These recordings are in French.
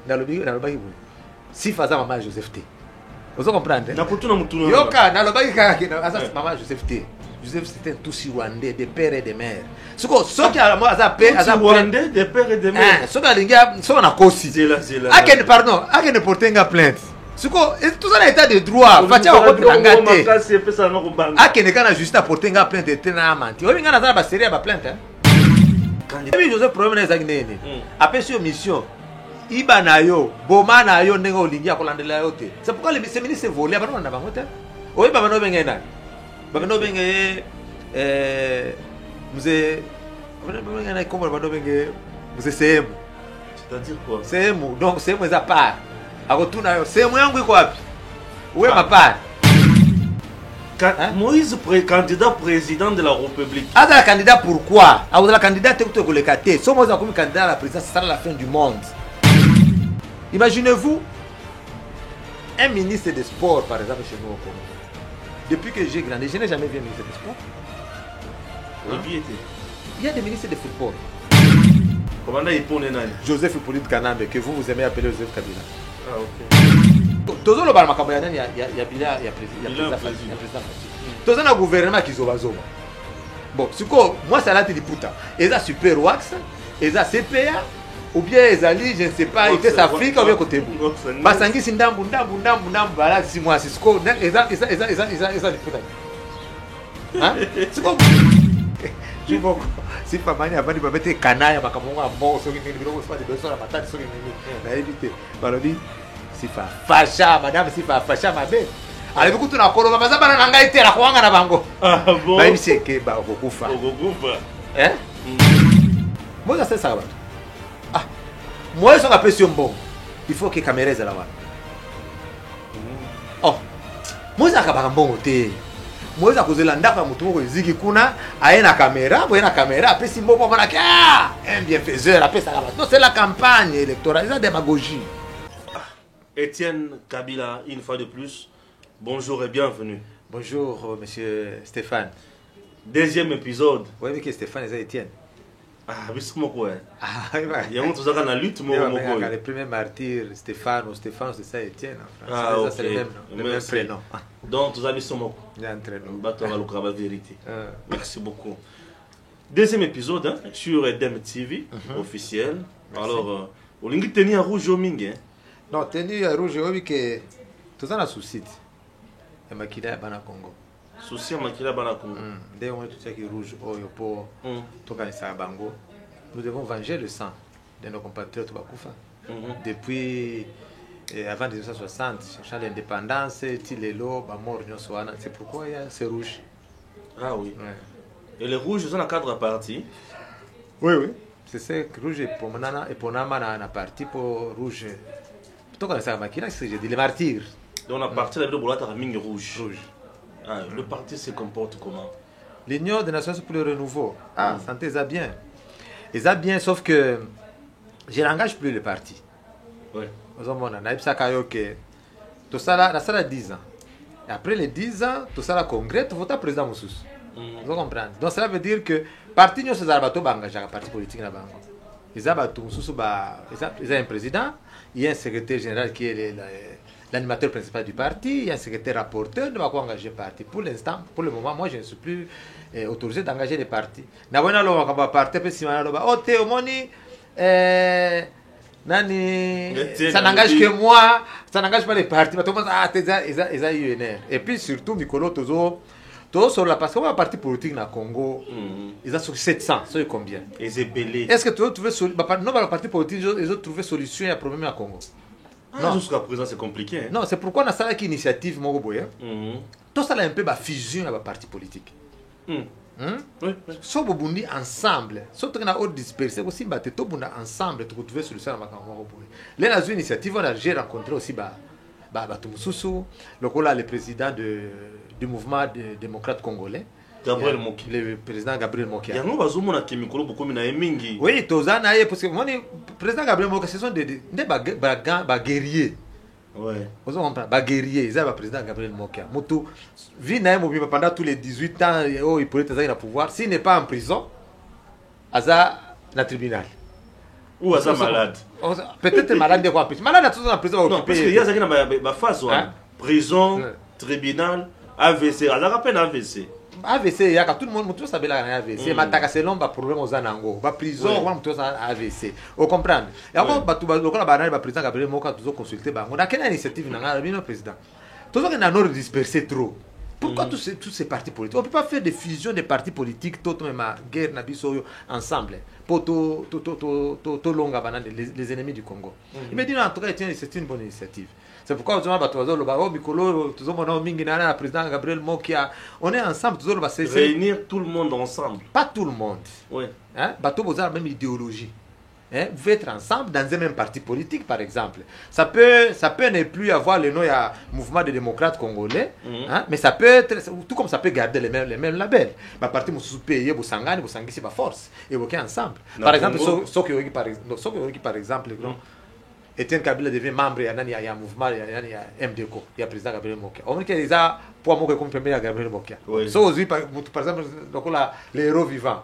nalobaki sifa aza mama Joseph T. Vous comprenez? Yoka, nalobaki kaka aza mama Joseph T. Joseph c'était tout Rwandais de père et de mère. Soki aza pe aza Rwandais de père et de mère. Soki alingia soki na kosi. Akene portenga plainte. Siko tout ça l'état de droit. Fatia ko ngate. Akene kana juste portenga plainte tena amanti. Obi ngana za ba série ba plainte. Ebi Joseph problème na zaginene. Apesi mission. Iba na yo, boma na yo ndenge olingia kolandela yo te. C'est pourquoi les ministres volés ba na bango te. Obi ba no benga na. Babeno benge mzee babeno na kombo babeno benge mzee sehemu. C'est-à-dire quoi? Sehemu. Donc sehemu za part. Akotuna yo sehemu yangu iko wapi? Wewe mapart. Moïse candidat président de la République. Ada candidat pourquoi? Ada candidat te ko le kate. So moza comme candidat à la présidence, ça sera la fin du monde. Imaginez-vous un ministre des Sports par exemple chez nous au Congo. Depuis que j'ai grandi, je n'ai jamais vu un ministre de sport. Il y a des ministres de football. Commandant Iponenani. Joseph Hippolyte Kanambe, que vous aimez appeler Joseph Kabila. Ah, ok. Tozo lo balma kambayana il y a président. Tozo na gouvernement qui zoba. Bon, moi ça là te dit puta. Eza super wax, eza CPA ou bien ezali je ne sais pas, il fait Afrique ou bien côté bout. Basangi sindambu bala si moi siko eza di puta. Hein? Siko je vois si pas mani avant de mettre kanaya bakamonga mort so nini biloko soit de besoin la matati so nini na éviter. Balobi si fa fasha madame si fa fasha mabe. Ale bikutu na koloba bazabana na ngai te la kwanga na bango. Ah bon. Ba ibise ke ba kokufa. Hein? Moi ça c'est ça. Ah. Moi je suis apprécié bon. Il faut que caméra là là. Oh. Moi ça ka ba bon te. Moi ça kozela ndaka mutu moko eziki kuna aena caméra, boye na caméra apesi mbobo bana ka un bienfaiseur apesa la. Non, c'est la campagne électorale, c'est la démagogie. Étienne Kabila une fois de plus. Bonjour et bienvenue. Bonjour, monsieur Stéphane. Deuxième épisode. Oui, mais que Stéphane et Étienne. Ah, mais c'est quoi? Ah, oui, il y a un tout ça dans la lutte, moi. Le premier martyr, Stéphane, c'est ça, Étienne. Ah, ça, c'est le même prénom. Donc, tous amis sont morts. Il y a un prénom. Bateau à la vérité. Merci beaucoup. Deuxième épisode hein, sur Edem TV, officiel. Merci. Alors, au lingi tenir à rouge au mingue. Non, tenir à rouge, oui, que tout ça, on a souci. Et Makida Bana Congo. Souci Makida Bana Congo. Dès qu'on tout ça qui est rouge, pour tout ça Bango, nous devons venger le sang de nos compatriotes Bakoufa. Depuis avant 1960, cherchant l'indépendance, Tilelo, Bamor, Nyoswana, c'est pourquoi il y a ces rouges. Ah oui. Et les rouges sont en cadre parti. Oui, oui. C'est ça que rouge et pour Nama na parti pour rouge. Tout comme ça, Makina, c'est j'ai dit les martyrs. Donc on a parti de Bolata à Ming rouge. Rouge. Ah, le parti se comporte comment? L'Union des Nations pour le renouveau. Ah, santé, ça bien. Ils a bien, sauf que je n'engage plus le parti. Oui. Nous avons tout ça là, ça a 10 ans. Et après les 10 ans, tout ça là, congrès, tu votes président Moussous. Vous comprenez? Donc cela veut dire que parti nous c'est un engagé à parti politique là-bas. Ils ont un président, il y a un secrétaire général qui est l'animateur principal du parti, il y a un secrétaire rapporteur, nous avons engagé le parti. Pour l'instant, pour le moment, moi je ne suis plus autorisé d'engager les partis. Nous avons un parti, ça n'engage que moi, ça n'engage pas les partis. Et puis surtout, Mikolo Tozo, parce qu'on a un parti politique dans le Congo, ils ont sur 700, c'est combien? Est-ce que tu veux trouver solution? Non, le parti politique, ils ont trouvé solution à un problème au Congo. Non, jusqu'à présent, c'est compliqué. Hein? Non, c'est pourquoi on a ça qui initiative, tout ça, là, un peu de fusion avec le parti politique. Si on est ensemble, si on est dispersé, aussi, on est ensemble pour trouver solution à Congo. Les initiatives, j'ai rencontré aussi le président du mouvement démocrate congolais. Gabriel Moki. Le président Gabriel Moki. Oui, parce que le président Gabriel Moki, ce sont des guerriers. Ouais. Vous comprenez, guerrier, ils ont le président Gabriel Mokia. Moutou, pendant tous les 18 ans, il pourrait être dans le pouvoir. S'il n'est pas en prison, il est dans le tribunal. Ou il est malade. peut-être malade de quoi plus. Malade à tout dans la prison. Non, parce qu'il y a ça qui n'a phase. Prison, tribunal, AVC. À la rappel AVC. AVC, il y a tout le monde tout ça la AVC. Mais t'as cassé l'homme problème aux anango. Ba prison, on tout ça AVC. Vous comprenez? Et avant ba tout ba lokola banane ba président Gabriel Moka toujours consulter ba. On a quelle initiative na le président. Toujours qu'on a dispersé trop. Pourquoi tous ces partis politiques? On ne peut pas faire des fusions des partis politiques, tout même guerre ensemble, pour les ennemis du Congo. Il me dit, en tout cas, c'est une bonne initiative. C'est pourquoi on est ensemble. Réunir tout le monde ensemble. Pas tout le monde. Oui. Vous avez la même idéologie. Vous pouvez être ensemble dans un même parti politique, par exemple. Ça peut ne plus avoir le nom à mouvement des démocrates congolais, mais ça peut être, tout comme ça peut garder les mêmes labels. Ma parti moussou paye, vous sangani, vous sangisi, c'est force, et vous êtes ensemble. Par exemple, ceux qui par exemple, Etienne Kabila devient membre, il y a un mouvement, il y a MDCO, il y a le président Gabriel Mokia. On dit qu'il y a pour moi comme premier Gabriel Mokia. Par exemple, les héros vivants.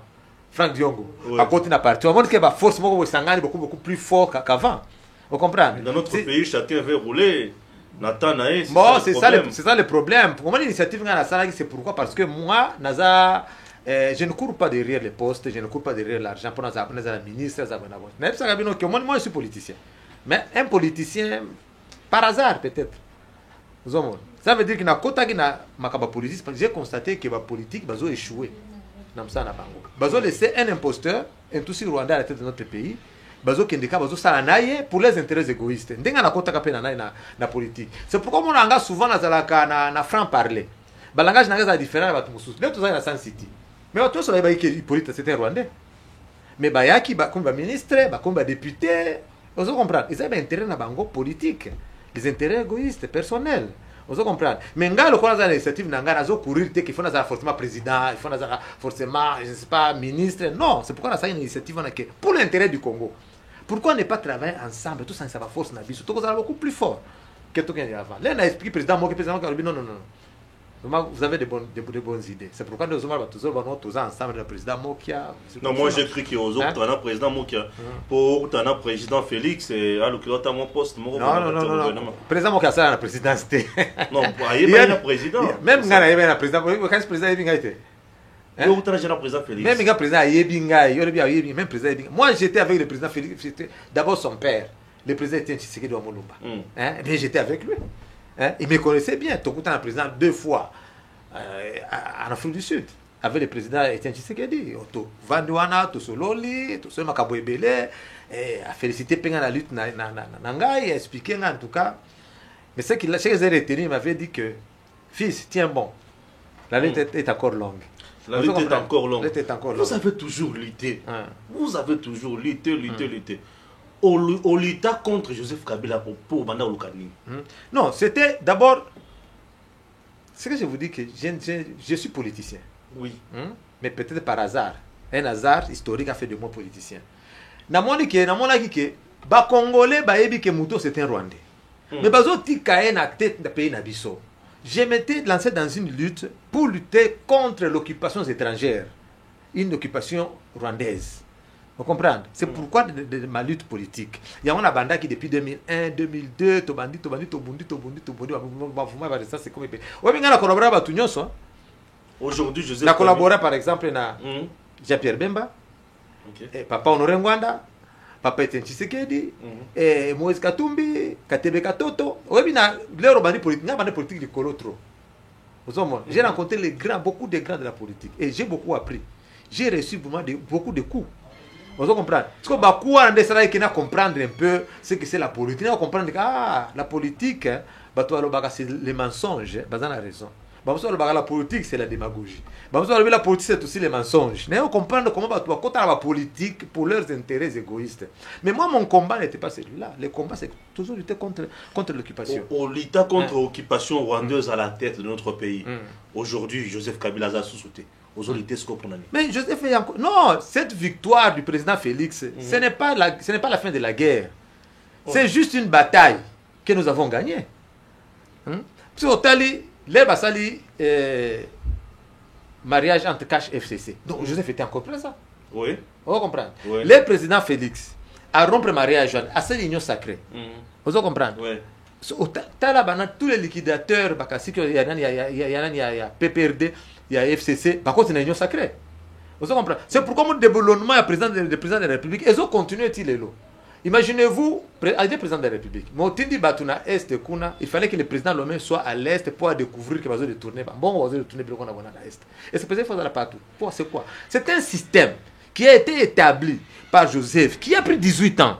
Franck Diongo, à côté de la partie. On montre qu'il y a force beaucoup plus fort qu'avant. Vous comprenez? Dans notre pays, chacun veut rouler. Nathan Naïs. Bon, c'est ça le problème. Pour moi, l'initiative, c'est pourquoi? Parce que moi, je ne cours pas derrière les postes, je ne cours pas derrière l'argent pour les ministres. Moi, je suis politicien. Mais un politicien, par hasard, peut-être. Ça veut dire qu'il y a un politique. J'ai constaté que la politique a échoué. Bazo laisser un imposteur, un tout Rwanda à la tête de notre pays. Bazo Kendeka, Bazo Salanaye pour les intérêts égoïstes. Ndenga na kota kapena na politique. C'est pourquoi mon langage souvent na franc parler. Ba langage na différent ba tumusu. Là tout ça na San City. Mais tout ça ba hippolyte c'est un Rwandais. Mais ba yaki ba comme ministre, ba comme député, vous comprenez? Ils ont intérêt na bango politique, les intérêts égoïstes personnels. Vous comprenez? Mais quand le conseil d'initiative n'a pas courir, il faut forcément président, il faut forcément, je ne sais pas, ministre. Non, c'est pourquoi on a une initiative pour l'intérêt du Congo. Pourquoi ne pas travailler ensemble? Tout ça, ça va force Nabi. Surtout que ça va beaucoup plus fort que tout ce qu'il y a avant. Là, on a expliqué président Moki, président Moki, non. Vous avez de bonnes idées. C'est pourquoi nous sommes tous ensemble, le président Mokia. Non, moi j'ai cru qu'il y a un président Mokia. Pour un président Félix, et à l'occasion de mon poste, non. Président Mokia, c'est la présidence. Non, il y a un président. Même quand il y a un président, quand le président est été. Même le président Félix. Même quand le président est même président. Moi j'étais avec le président Félix, d'abord son père, le président était Tshisekedi de Mulumba. Mais j'étais avec lui. Il me connaissait bien. Tokuta le président 2 fois en Afrique du Sud. Avec le président Etienne Tshisekedi. Vandouana, Tosololi, Tosolo Makabouebele, a félicité pendant la lutte Nangai, a expliqué en tout cas. Mais ce que j'ai retenu, il m'avait dit que, fils, tiens bon, la lutte est encore longue. La lutte est encore longue. Vous avez toujours lutté. Vous avez toujours lutté. Au lutta contre Joseph Kabila pour Banda Olukani. Non, c'était d'abord. Ce que je vous dis que je suis politicien. Oui. Mais peut-être par hasard. Un hasard historique a fait de moi politicien. Dans mon avis, les Congolais, c'est un Rwandais. Mais bazo tika na tête de pays nabiso. Je m'étais lancé dans une lutte pour lutter contre l'occupation étrangère. Une occupation rwandaise. Vous comprenez? C'est pourquoi de ma lutte politique. Il y a un banda qui depuis 2001, 2002, Tobundi, c'est comme aujourd'hui, Joseph. On a collaboré par exemple avec Jean-Pierre Bemba, Papa Honoré Ngwanda, Papa Etienne Tshisekedi, Moïse Katumbi, Katebe Katoto. Les politique du Kolotro. J'ai rencontré beaucoup de grands de la politique et j'ai beaucoup appris. J'ai reçu beaucoup de coups. Vous comprenez? Parce que Bakou a comprendre un peu ce que c'est la politique. On comprend que la politique, c'est les mensonges. Vous avez raison. La politique, c'est la démagogie. La politique, c'est aussi les mensonges. On comprend comment la politique pour leurs intérêts égoïstes. Mais moi, mon combat n'était pas celui-là. Le combat, c'est toujours lutter contre l'occupation. On lutte contre l'occupation rwandaise à la tête de notre pays. Aujourd'hui, Joseph Kabila a sous-souté. Mais Joseph est encore. Non, cette victoire du président Félix, ce n'est pas la fin de la guerre. C'est juste une bataille que nous avons gagnée. Parce que l'herbe sali mariage entre Cash et FCC. Donc Joseph était encore présent. Oui. On comprend. Oui. Le président Félix à rompre mariage à cette union sacrée. Vous comprenez? Ouais. Tous les liquidateurs, il y a PPRD, il y a FCC, par contre, c'est une union sacrée. Vous comprenez? C'est pourquoi le déboulonnement du président de la République, ils ont continué à l'eau. Imaginez-vous, avec le président de la République, il fallait que le président lui-même soit à l'Est pour découvrir qu'il va détourner. Bon, on va détourner à l'Est. Et ce président faut aller partout. C'est quoi? C'est un système qui a été établi par Joseph, qui a pris 18 ans.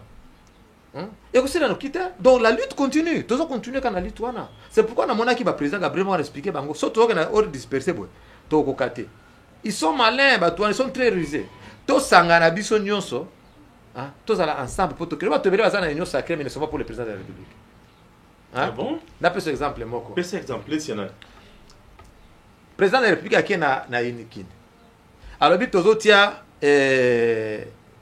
Et aussi, donc la lutte continue. Tout ça continue quand la lutte. C'est pourquoi on a le président Gabriel m'a expliqué. Surtout qu'on a hors dispersé. Ils sont malins, ils sont très rusés. Tous Sanganabi sont nyonso. Tous ensemble pour te créer. Tu verras ça dans l'union sacrée, mais ne sont pas pour le président de la République. Ah bon? N'a pas cet exemple, Moko. Pas cet exemple, le président de la République na unikin. Alors, but aux autres,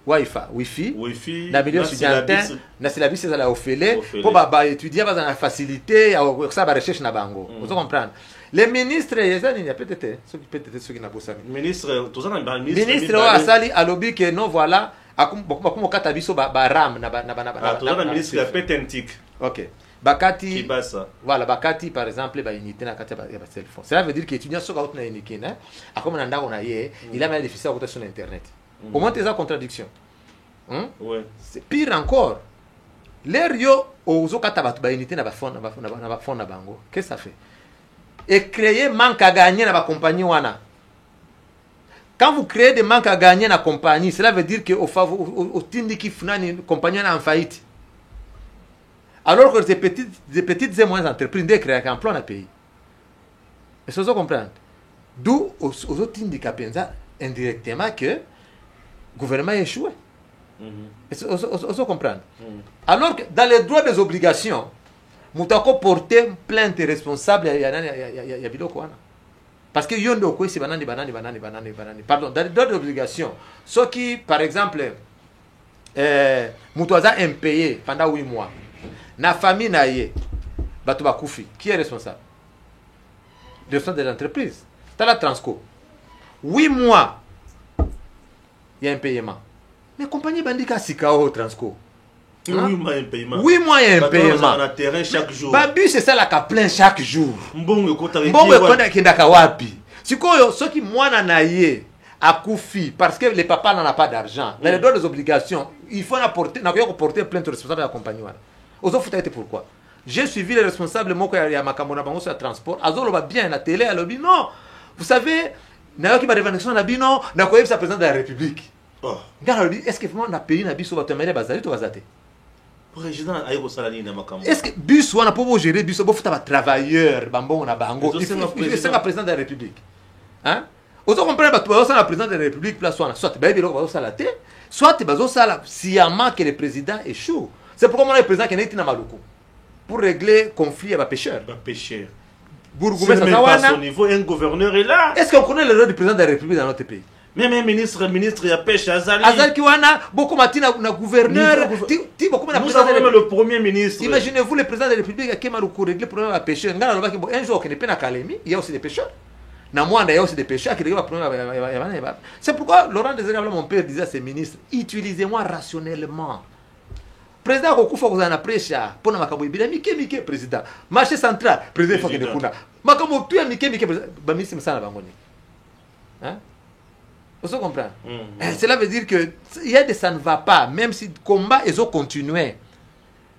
Wi-Fi, na milieu étudiantin, na syllabus c'est la ofele, pour étudier dans la facilité, ça va recherche na bango. Vous comprenez? Les ministres, il y a peut-être ceux qui n'ont pas ça. Ministre, tout ça dans ministre Asali a lobby que non voilà, comme katabiso ram na tout ça dans ministre la pétentique. OK. Bakati Kibasa. Voilà, Bakati par exemple ba unité na kati ba téléphone. Cela veut dire que étudiant sur na unique hein. A comme nanda on a il a mal difficile à côté sur internet. Au moins des contradictions. Ouais. C'est pire encore. L'air yo ozo kata batu ba unité na ba phone na bango. Qu'est-ce que ça fait? Et créer manque à gagner dans la compagnie wana. Quand vous créez des manques à gagner dans la compagnie, cela veut dire que au tindi qui finit compagnie en faillite. Alors que des petites et moyennes entreprises de créer un emploi dans le pays. Est-ce que vous comprenez? D'où aux autres handicapés indirectement que le gouvernement a échoué. Est-ce que vous comprenez? Alors que dans les droits des obligations, Moutako porter plainte responsable ya biloko wana. Parce que yondo ko c'est banani. Pardon, dans les droits d'obligation, ceux qui par exemple Moutouaza impayé pendant 8 mois. Na famille na ye batu bakufi, qui est responsable? Le responsable de l'entreprise. T'as la Transco. 8 mois. Il y a un paiement. Mais compagnie bandika sikao Transco. 8 mois un paiement. 8 mois il y a un paiement. On a terrain chaque jour. Babu c'est ça la ka plein chaque jour. Mbongo kota kindaka wapi. Sikoyo ceux qui mwana na ye akufi parce que les papas n'en a pas d'argent. Dans les droits des obligations, il faut apporter plainte au responsable de la compagnie. Aux autres pourquoi? J'ai suivi les responsables moko ya makambo na bango sur le transport. Azolo va bien la télé à l'obi non. Vous savez, na qui va revendication na bino na ko yebisa président de la République. Oh. Est-ce que vraiment na pays na biso ba temele bazali to bazate? Président ayiko salani na makambo. Est-ce que bus wana pour gérer bus bo futa ba travailleur bambongo na bango? C'est le président de la République. Hein? Vous comprenez ba to ça la président de la République place wana soit ba biloko ba sala te, soit bazo sala sciemment que le président échoue. C'est pourquoi mon président qui est dans Maluku pour régler conflit avec les pêcheurs. C'est même pas son niveau, un gouverneur est là. Est-ce qu'on connaît le rôle du président de la République dans notre pays? Même un ministre, il y a pêche, Azali qui wana beaucoup matina na gouverneur, ti beaucoup na président le premier ministre. Imaginez-vous le président de la République qui Maluku régler problème avec les pêcheurs. Ngana lobaki un jour qui n'est pas na Kalemi, il y a aussi des pêcheurs. Na Mwanda il y a aussi des pêcheurs qui règlent problème. C'est pourquoi Laurent Désiré mon père disait à ses ministres, utilisez-moi rationnellement. Président Kokufa vous en a presha pour makambo ibila mike président marché central président faut que ne kuna makambo tu mike ba ministre msana bangoni hein vous comprenez cela veut dire que il y a des ça ne va pas même si combat ils ont continué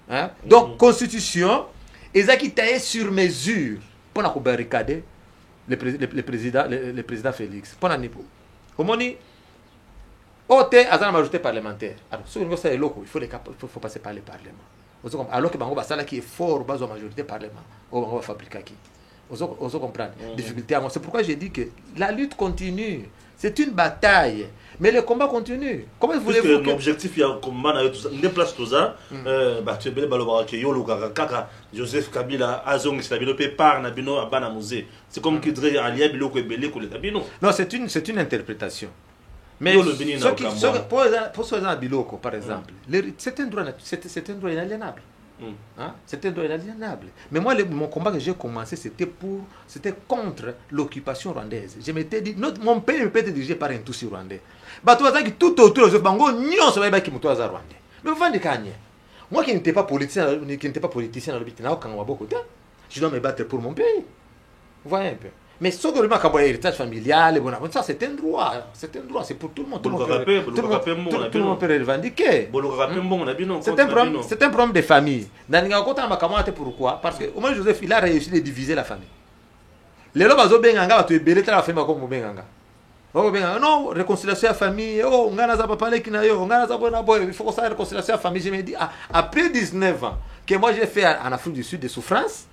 hein donc constitution ezaki taillé sur mesure pour na ko barricader le président Félix pour na nipo komoni Ote azana majorité parlementaire. Alors, ce que c'est loco, il faut passer par le parlement. Alors que bango basala qui est fort base de majorité parlement, on va fabriquer qui. Vous comprenez? Difficulté. C'est pourquoi j'ai dit que la lutte continue. C'est une bataille, mais le combat continue. Comment voulez-vous que l'objectif il y a combat na tout ça, ne place tout ça, tu bele baloba ke yo luka kaka Joseph Kabila azong stabilo pe par na bino abana musée. C'est comme qui dirait alia biloko ebele ko le tabino. Non, c'est une interprétation. Mais pour ceux qui biloko, par exemple, c'est un droit inaliénable. C'est un droit inaliénable. Mais moi, mon combat que j'ai commencé, c'était contre l'occupation rwandaise. Je m'étais dit, mon pays ne peut être dirigé par un Tutsi rwandais. Tout autour de ce bango, nous sommes rwandais. Mais vous vendez Kanye. Moi qui n'étais pas politicien, dans le but, je dois me battre pour mon pays. Vous voyez un peu. Mais ce que le héritage familial, ça c'est un droit. C'est un droit, c'est pour tout le monde. Tout le monde peut revendiquer. C'est un problème de famille. Pourquoi? Parce que Omar Joseph, il a réussi de diviser la famille. Les gens qui la famille non, réconciliation à la famille, oh, on a parlé qui n'a il faut que ça réconciliation à la famille. Je me dis, après 19 ans, que moi j'ai fait en Afrique du Sud des souffrances,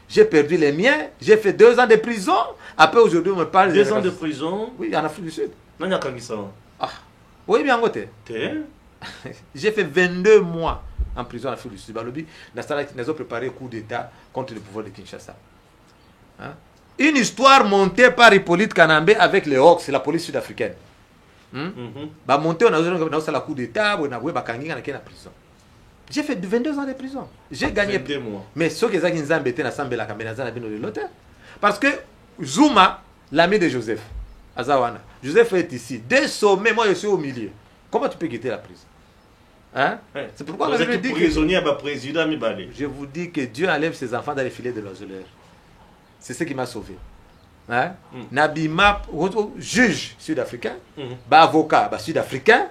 j'ai perdu les miens, j'ai fait 2 ans de prison, après aujourd'hui on me parle 2 ans de prison? Oui, en Afrique du Sud. Non, il y a quand ça. Ah, oui, bien côté. J'ai fait 22 mois en prison en Afrique du Sud. Nous avons préparé un coup d'État contre le pouvoir de Kinshasa. Hein? Une histoire montée par Hippolyte Kanambe avec les Hawks, la police sud-africaine. Monté, on a fait la coup d'État, on a fait la prison. J'ai fait 22 ans de prison. J'ai gagné. 22 mois. Mais ce que j'ai embêté dans la caméra, parce que Zuma, l'ami de Joseph, Azawana, Joseph est ici. Dès sommet, moi je suis au milieu. Comment tu peux quitter la prison? Hein? C'est pourquoi vous êtes prisonnier à président. Je vous dis que Dieu enlève ses enfants dans les filets de l'oiseleur. C'est ce qui m'a sauvé. Hein? Nabima, juge sud-africain, avocat sud-africain,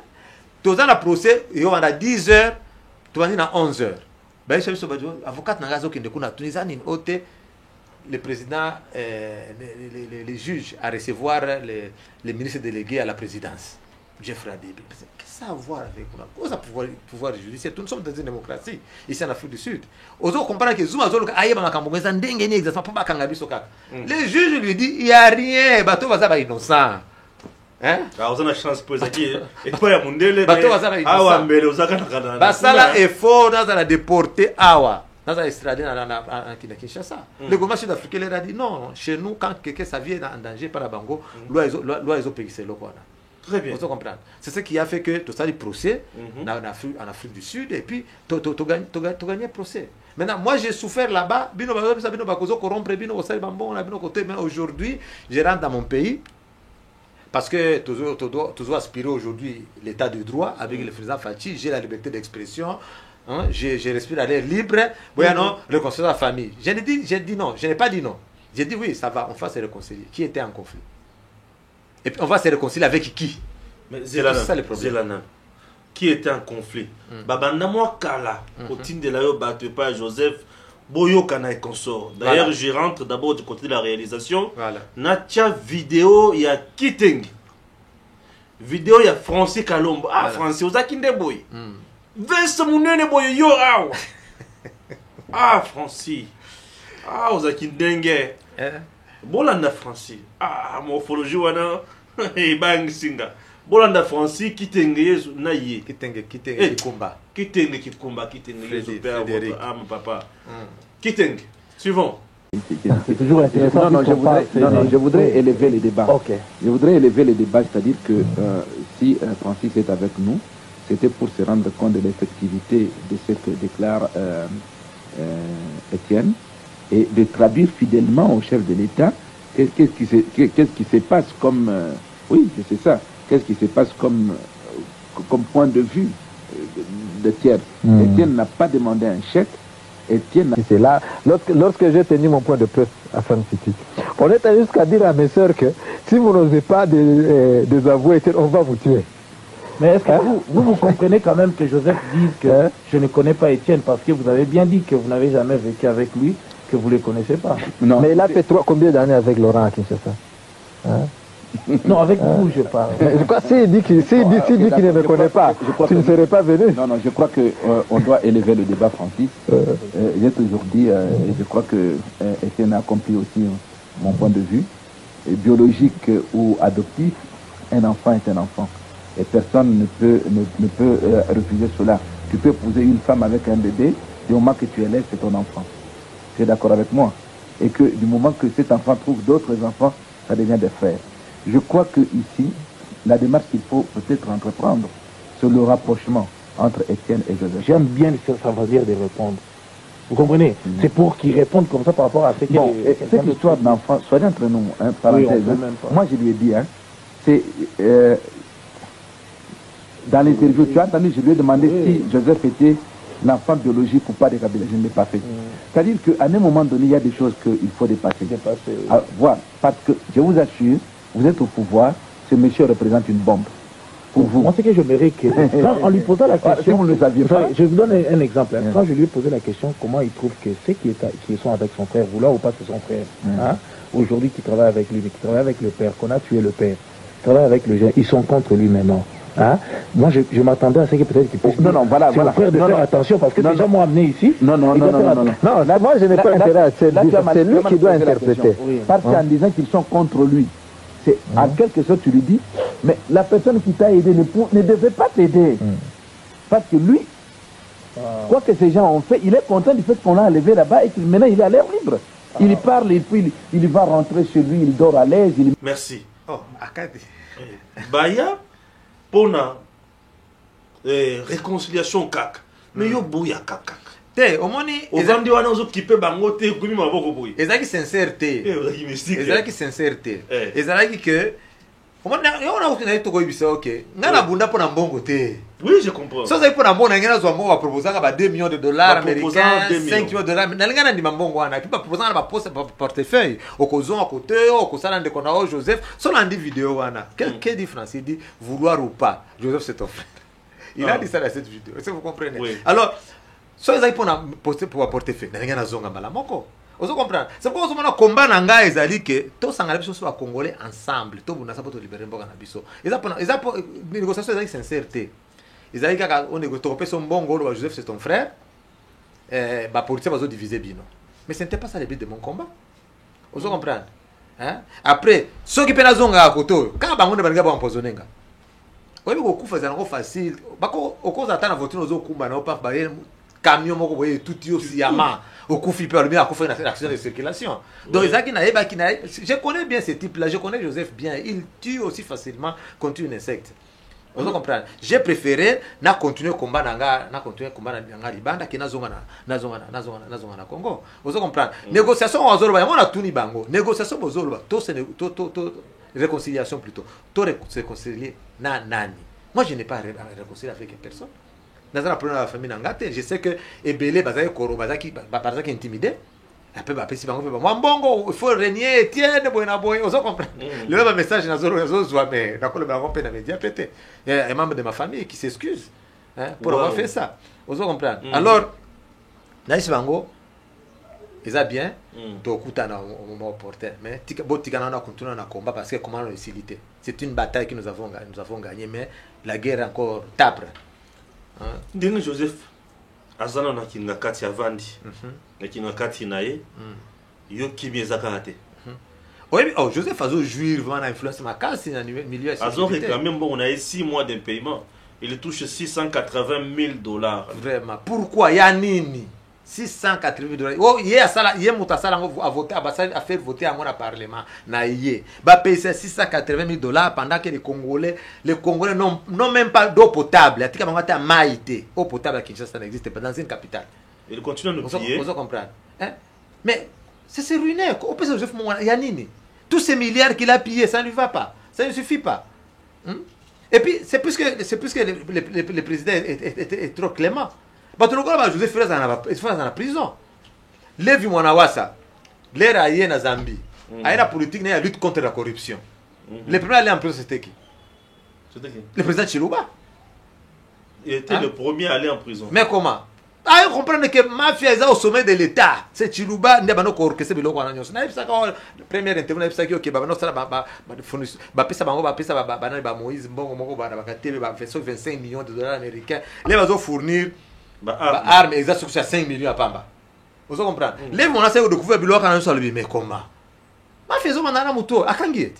tous dans le procès, on a 10 heures, tout on a 11 heures. Avocat le président, les juges à recevoir les ministres délégués à la présidence. Jeffrey Adébé. Qu'est-ce que ça a à voir avec nous? Quoi ça pouvoir judiciaire? Nous sommes dans une démocratie, ici en Afrique du Sud. Aux autres comprennent que Zuma Zolo aïe Bamakambo, mais ça n'dengue ni exactement pas Kangabi Soka. Les juges lui disent il n'y a rien, bateau va être innocent. Hein? Ah, on a la chance pour ça qui et pas ya mundele. Bateau va être innocent. Ah, mais aux Akana. Basala est fort dans la déporter Awa. Dans la extradé en Kinshasa. Le gouvernement sud-africain leur a dit non, chez nous, quand quelqu'un ça vient en danger par la Bango, loi ils ont payé c'est le quoi. Très bien. Vous comprenez? C'est ce qui a fait que tu as des procès en Afrique du Sud et puis tu as gagné le procès. Maintenant, moi j'ai souffert là-bas, mais aujourd'hui, je rentre dans mon pays parce que toujours aspirer aujourd'hui l'état de droit avec le président Fachi, j'ai la liberté d'expression. Hein, je respire à l'air libre. Non, réconcilier la famille. J'ai dit non, je n'ai pas dit non. J'ai dit oui, ça va, on va se réconcilier. Qui était en conflit? Et puis on va se réconcilier avec qui? Mais c'est ça le problème. Qui était en conflit? Babanda moi kala, au titre de la batte pas Joseph Boyo Kana et consort. D'ailleurs, je rentre d'abord du côté de la réalisation. Voilà. Natia vidéo, il y a Kiteng. Vidéo, il y a Francis Kalombo. Ah, Francis, vous avez qui boy? Veste mon boy yo aw. Ah, Francis. Ah, vous avez qui dengue. Bolanda Francis. Ah, morphologie wana. Bang singa. Bolanda Francis kitenge naye. Kitenge kikomba. Kitenge Frédéric. Ah, mon papa. Kitenge. Suivant. C'est toujours intéressant. Non, je voudrais élever les débats. Okay. Je voudrais élever les débats, c'est-à-dire que si Francis est avec nous, c'était pour se rendre compte de l'effectivité de ce que déclare Étienne et de traduire fidèlement au chef de l'État qu'est-ce qui se passe comme... oui, c'est ça. Qu'est-ce qui se passe comme point de vue d'Étienne. Étienne n'a pas demandé un chèque. Étienne... C'est là, lorsque j'ai tenu mon point de presse à San City, on est allé jusqu'à dire à mes soeurs que si vous n'osez pas désavouer Étienne, on va vous tuer. Mais est-ce que vous comprenez quand même que Joseph dise que je ne connais pas Étienne, parce que vous avez bien dit que vous n'avez jamais vécu avec lui, que vous ne le connaissez pas. Non. Mais il a fait combien d'années avec Laurent à Kinshasa? Non, avec vous, je parle. Je crois s'il dit qu'il ne me connaît pas, tu ne serais pas venu. Non, je crois qu'on doit élever le débat, Francis. J'ai toujours dit, et je crois que Étienne a compris aussi mon point de vue, biologique ou adoptif, un enfant est un enfant. Et personne ne peut refuser cela. Tu peux épouser une femme avec un bébé, du moment que tu élèves, c'est ton enfant. Tu es d'accord avec moi? Et que du moment que cet enfant trouve d'autres enfants, ça devient des frères. Je crois que ici, la démarche qu'il faut peut-être entreprendre, c'est le rapprochement entre Étienne et Joseph. J'aime bien sa manière de répondre. Vous comprenez? C'est pour qu'il réponde comme ça par rapport à ce qu'il est. Cette histoire d'enfant, soyez entre nous, parenthèse. Moi, je lui ai dit, c'est... dans l'interview, tu as entendu, je lui ai demandé si Joseph était l'enfant biologique ou pas de Kabila. Je ne l'ai pas fait. C'est-à-dire qu'à un moment donné, il y a des choses qu'il faut dépasser. Voilà. Parce que, je vous assure, vous êtes au pouvoir, ce monsieur représente une bombe. Pour vous. Moi, c'est que je verrais que, quand on lui posait la question, si vous ne le saviez pas, je vous donne un exemple. Quand je lui ai posé la question, comment il trouve que ceux qui sont avec son frère, vouloir ou pas c'est son frère, aujourd'hui qui travaille avec lui, mais qui travaille avec le père, qu'on a tué le père, qui travaille avec le jeune, ils sont contre lui maintenant. Moi, je m'attendais à ce que peut-être qu'il puisse dire, voilà, c'est mon frère de faire attention, parce que déjà moi amené ici. Non, moi je n'ai pas intérêt à c'est lui qui doit interpréter. Parce qu'en disant qu'ils sont contre lui, c'est en quelque sorte tu lui dis, mais la personne qui t'a aidé ne devait pas t'aider. Parce que lui, quoi que ces gens ont fait, il est content du fait qu'on l'a enlevé là-bas et que maintenant il est à l'air libre. Il parle et puis il va rentrer chez lui, il dort à l'aise. Merci. Oh, Akadi. Baya, pour la réconciliation kak. Mais yo bouya kak. Te, omoni. Ozandi wana ozo kipe bango te kumi maboko boui. Ezaki sincérité. Ezaki sincérité. Ezaki que. Omoni, yo na okina itoko ibisa ok. Ngana bunda pona mbongo te. Oui, je comprends. So ça pona mbongo ngana zo mbongo va proposer ka ba 2 millions de dollars américains, 5 millions de dollars. Na ngana ndi mbongo wana. Puis ba proposer ba poste portefeuille. Okozo à côté, okosala ndeko na Joseph. So na ndi vidéo wana. Quelle différence il dit vouloir ou pas. Joseph c'est ton frère. Il a dit ça dans cette vidéo. Est-ce que vous comprenez? Oui. Alors, so ezali pona poster pour portefeuille. Na ngana zonga mbala moko. Vous comprenez? C'est pourquoi on a combat nanga ezali que tous sangala biso so congolais ensemble. To buna sapoto libérer mboka na biso. Eza pour négociation ezali sincérité. Ezali kaka on négocie pe son bongo lo Joseph c'est ton frère. Ba politique bazo diviser bino. Mais ce n'était pas ça le but de mon combat. Vous comprenez? Hein? Après, ceux qui pena zonga à côté, quand bango ne banga ba empoisonner nga. Oyebi ko kufa zango facile. Bako okoza ata na voiture ozo kumba na pa ba camion moko boye tout yo siyama. Au coup flipper le bien à faire une action de circulation. Donc je connais bien ce type là, je connais Joseph bien, il tue aussi facilement contre un insecte. Vous comprenez? J'ai préféré na continuer combat na continuer combat na Libanda que na zonga na Congo. Vous comprenez? Négociation ozolo ba mona tuni bango. Négociation ozolo ba to réconciliation plutôt. To réconcilier na nani. Moi je n'ai pas réconcilié avec personne. Dans la première famille nangate, je sais que Ebele bazaki koro bazaki intimidé. Après si bango pe moi mbongo il faut renier Etienne boy na boy, on comprend. Le même message na zolo zo mais na ko le bango pe na média pété. Il y a un membre de ma famille qui s'excuse pour avoir fait ça. On comprend. Alors na isi bango eza bien to kutana au porter mais tika na continuer na combat parce que comment on facilité. C'est une bataille que nous avons gagnée mais la guerre encore tabre. Ndenge Joseph azana na kinga kati ya vandi na kinga kati na ye yo kimi ezaka te oui Joseph azo jouir vraiment influence ma kasi na milieu azo réclamer bon on a 6 mois d'impayement il touche $680,000 vraiment pourquoi ya nini $680,000 oh yé asala yé mutasala a voter à faire voter à mon parlement na yé ba payer $680,000 pendant que les Congolais n'ont même pas d'eau potable atika bangata maïté eau potable à Kinshasa n'existe pas dans une capitale il continue de nous piller vous comprenez hein mais c'est ruiné au plus Joseph Mouana yanini tous ces milliards qu'il a pillés ça ne lui va pas ça ne suffit pas et puis c'est plus que le président est trop clément. Joseph Ferez dans la prison. Levi Mwanawasa, l'air aïe na Zambie. Aïe la politique n'a lutte contre la corruption. Le premier à aller en prison c'était qui? Le président Chiluba. Il était le premier à aller en prison. Mais comment? Ah, vous comprenez que mafia est au sommet de l'État. C'est Chiluba, n'y a pas de orchestre biloko na nyonso. Na ipsa ka première interview na ipsa ki OK ba sala ba pesa bango ba pesa ba Moïse Mbongo moko ba TV ba 25 millions de dollars américains. Les va fournir armes exactement sur 5 millions à Pamba. Vous comprenez? Les mon a découvert biloko na nyonso mais comment? Mafia zo manana muto akangiet.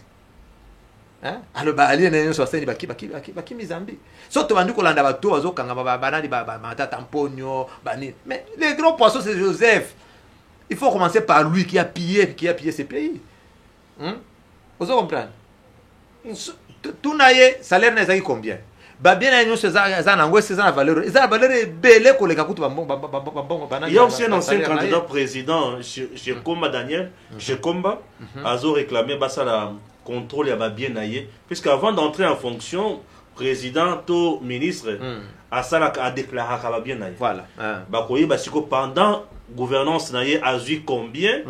Hein? Alors ba ali na nyonso aseni baki Mizambi. Soto bandu kolanda bato bazo kanga banani ba matata mponyo bani. Mais les gros poissons c'est Joseph. Il faut commencer par lui qui a pillé ces pays. Vous comprenez? Tout naie salaire na ezaki combien? Ba bien na nyonso za na ngwe za na valeur. Za valeur belé koleka kutu il y a aussi un ancien candidat président chez Komba Daniel, chez Komba, azo réclamé basala contrôle ya ba bien naie puisque avant d'entrer en fonction président to ministre a déclaré qu'il va bien. Voilà. Bakoyi basiko pendant gouvernance naie a vu combien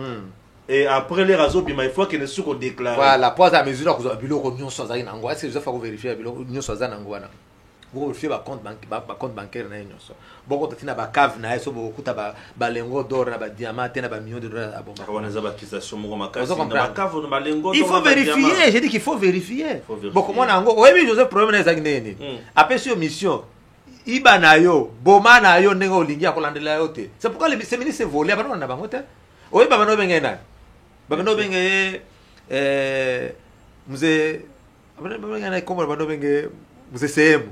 et après les réseaux bima il faut que ne soit déclaré. Voilà, pour la mesure que vous avez bilo union soza na ngwa, est-ce que je faut vérifier bilo union soza na ngwa na. Vous vérifiez ba compte bancaire na union so. Boko tatina ba cave na eso boko kuta ba lengo d'or na ba diamant na ba millions de dollars à bomba. On a des accusations mo makasi na ba cave na ba lengo d'or. Il faut vérifier, j'ai dit qu'il faut vérifier. Bon comment na ngo, oui Joseph problème na ezaki nini. Après sur mission iba na yo, boma na yo ndenge olingi akolandela yo te. C'est pourquoi ces ministres volés ba na bango te. Oui ba no benga na. Ba no benga mzee ba no benga na kombo ba no benga mzee sehemu.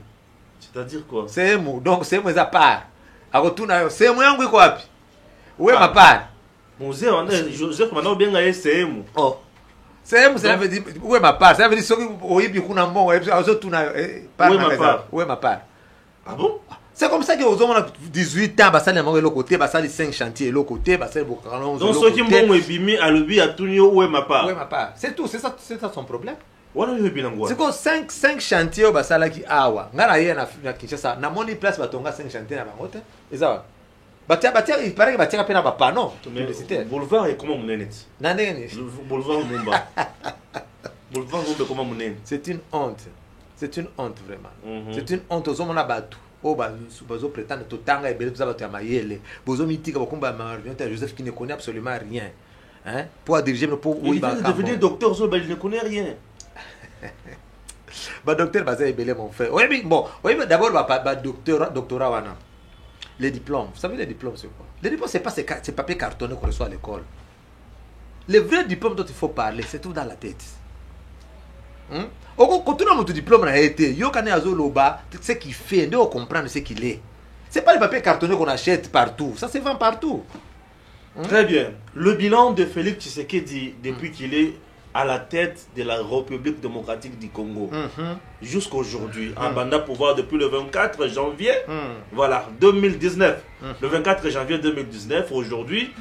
C'est-à-dire quoi? Sehemu, donc sehemu za part. Akotuna yo, sehemu yangu iko wapi? Wewe mapara. Mzee wana Joseph mana benga ye sehemu. Oh. Sehemu ça veut dire wewe mapara, ça veut dire soki oyibi kuna mbongo, azotuna part na kaza. Wewe mapara. Ah bon? C'est comme ça que aux hommes 18 ans basali mango l'autre côté, basali 5 chantiers l'autre côté, basali bokalon. Donc ceux qui mbongo ebimi alobi atunyo wewe mapara. Wewe mapara. C'est tout, c'est ça son problème. C'est quoi 5 chantiers au basala ki awa. Ngana ye na Kinshasa na moni place batonga 5 chantiers na bangote. Eza batia il paraît que batia pena ba panneau publicitaire. Boulevard est comment monene? Na ndenge boulevard Mumba. Boulevard Mumba comment monene? C'est une honte. C'est une honte vraiment. C'est une honte aux hommes na batu. Oh bazo prétendre totanga ebele za batu ya mayele. Bozo mitika bakumba ma Joseph qui ne connaît absolument rien. Hein? Pour diriger pour il va devenir docteur il ne connaît rien. Bah docteur Bazé Ebele mon frère. Oui mais bon, oui mais d'abord bah doctorat wana. Les diplômes, vous savez les diplômes c'est quoi? Les diplômes c'est pas ces papiers cartonnés qu'on reçoit à l'école. Les vrais diplômes dont il faut parler, c'est tout dans la tête. Quand tu as mon diplôme na été, yo kané azo loba, ce qu'il fait, de comprendre ce qu'il est. C'est pas les papiers cartonnés qu'on achète partout, ça se vend partout. Très bien. Le bilan de Félix Tshisekedi depuis qu'il est à la tête de la République démocratique du Congo jusqu'à aujourd'hui, en banda pouvoir depuis le 24 janvier, voilà, 2019. Le 24 janvier 2019, aujourd'hui,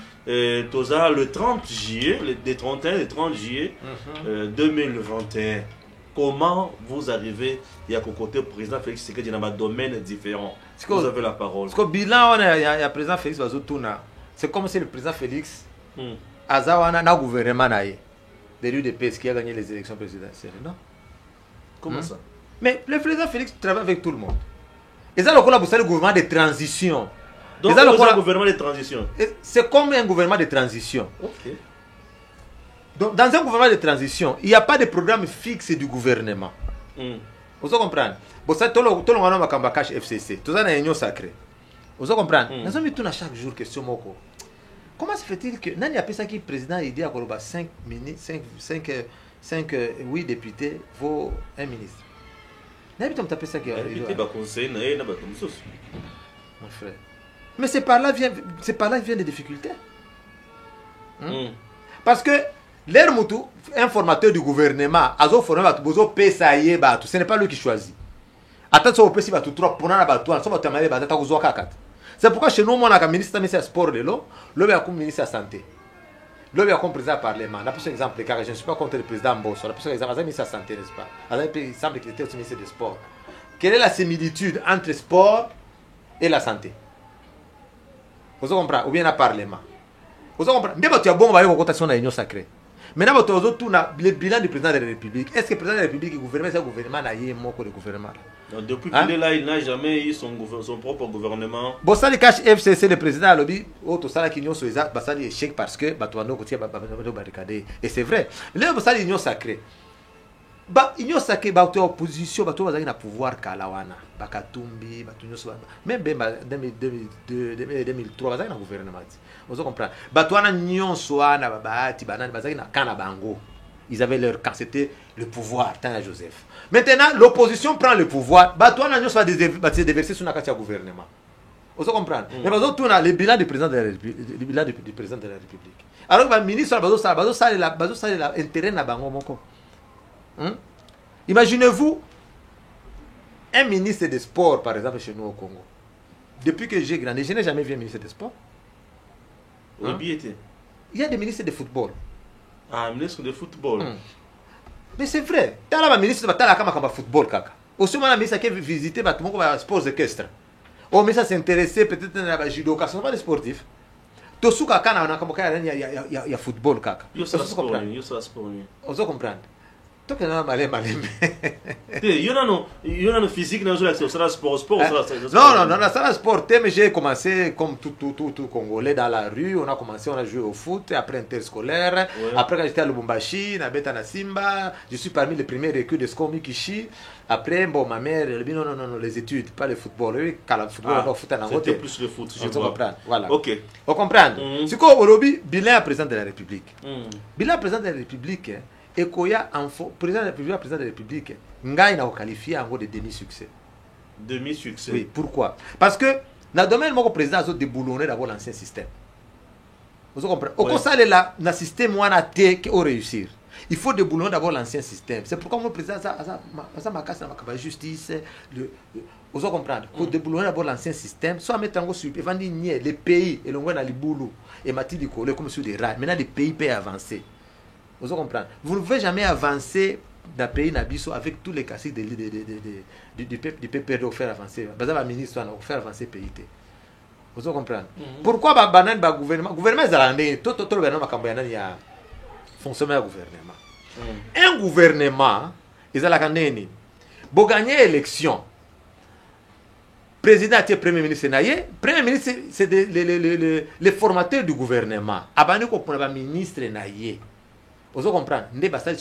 Toza, le 30 juillet, les 31 et 30 juillet 2021. Comment vous arrivez à côté président Félix Tshisekedi dans un domaine différent? Vous avez la parole. Parce que le bilan, il y a président Félix Bazotuna. C'est comme si le président Félix Azawana n'a gouvernement de l'UDPS qui a gagné les élections présidentielles, non? Comment ça? Mais le président Félix travaille avec tout le monde. Et ça, le gouvernement de transition. Donc, c'est un gouvernement de transition. C'est comme un gouvernement de transition. Ok. Donc, dans un gouvernement de transition, il n'y a pas de programme fixe du gouvernement. Vous comprenez? Bon, ça, tout le monde a cash FCC. Tout ça, c'est une union sacrée. Vous comprenez? Nous avons tout chaque jour question. Comment se fait-il que Nani appelle ça qui président il dit à Koloba 5 députés vaut un ministre. Nani appelle ça qui mon frère. Mais c'est par là viennent les difficultés. Parce que l'air moutou, informateur du gouvernement, azo formé bozo pesaye batu, ce n'est pas lui qui choisit. Attends ça au pesi batu trop pour na batu, ça va te maler batu ta kuzo kakat. C'est pourquoi chez nous, on a un ministre de sport, le ministre de la santé, le président du Parlement. La plus exemple, car je ne suis pas contre le président Mbosso, la plus exemple, le ministre de la santé, n'est-ce pas? Il semble qu'il était aussi ministre du sport. Quelle est la similitude entre sport et la santé? Vous comprenez? Ou bien le Parlement? Vous comprenez? Bien, tu as bon, on va y avoir une cotation dans l'union sacrée. Maintenant, tu as le bilan du président de la République. Est-ce que le président de la République est gouvernement, c'est le gouvernement n'a eu mot que le gouvernement? Depuis qu'il est là, il n'a jamais eu son propre gouvernement. Bon, ça, le cache FCC, le président a lobby, tout ça, qui sont exact, ça, c'est échec parce que, et c'est vrai. Là, ça, l'union sacrée. L'union sacrée, tu as opposition, tu as pouvoir, Kalawana, Bakatumbi, même 2003, tu as un gouvernement. Vous comprenez? Tu as une union, ils avaient leur camp, c'était le pouvoir, Tana Joseph. Maintenant, l'opposition prend le pouvoir, toi, on va déverser sur le gouvernement. Vous comprenez? Mais on a le bilan du président de la République. Alors, le ministre, il a intérêt à Bango. Imaginez-vous un ministre des Sports, par exemple, chez nous au Congo. Depuis que j'ai grandi, je n'ai jamais vu un ministre des Sports. Il y a des ministres de football. Ah, ministre de football. Mais c'est vrai. Tu as un ministre de football, kaka. Aussi, on a mis ça qui visiter les sports équestres. Oh, mais ça s'intéressait peut-être dans le judo, car ce ne sont pas des sportifs. Tout ce qu'il y a football. Il y a sport. On se comprend. Toi, tu as malé. Il y a un physique dans le sport. Non, ça sport. Mais j'ai commencé comme tout Congolais dans la rue. On a joué au foot, après interscolaire. Après, quand j'étais à Lubumbashi, à Beta Simba, je suis parmi les premiers recrues de Skomi Kishi. Après, bon, ma mère, elle dit non, les études, pas le football. Oui, quand le football, on foot en c'était plus le foot, je comprends. Voilà. Ok. On comprend. C'est quoi, aujourd'hui, bilan président de la République. Bilan président de la République, et qu'il y a un président de la République, Ngaï n'a qualifié en gros de demi-succès. Demi-succès. Oui, pourquoi? Parce que, dans le domaine, mon président a déboulonné d'abord l'ancien système. Vous comprenez? Au conseil de le système, on a été qui réussir. Il faut déboulonner d'abord l'ancien système. C'est pourquoi mon président a ma casse dans la justice. Vous comprenez? Il faut déboulonner d'abord l'ancien système. Soit mettre en gros sur les pays, et l'on a les boulots, et Mathilde Nicolet comme sur des rails. Maintenant, les pays peuvent avancer. Vous comprenez? Vous ne pouvez jamais avancer dans le pays Nabiso avec tous les classiques du peuple de faire avancer. Par exemple, le ministre va faire avancer le pays. Vous comprenez? Pourquoi le gouvernement? Le gouvernement est tout le gouvernement il y a fonctionnaire gouvernement. Un gouvernement, ils ont la canne. Pour gagner l'élection, président et premier ministre, premier ministre, c'est les formateurs du gouvernement. Abani ko pour ministre naïe. Vous comprenez?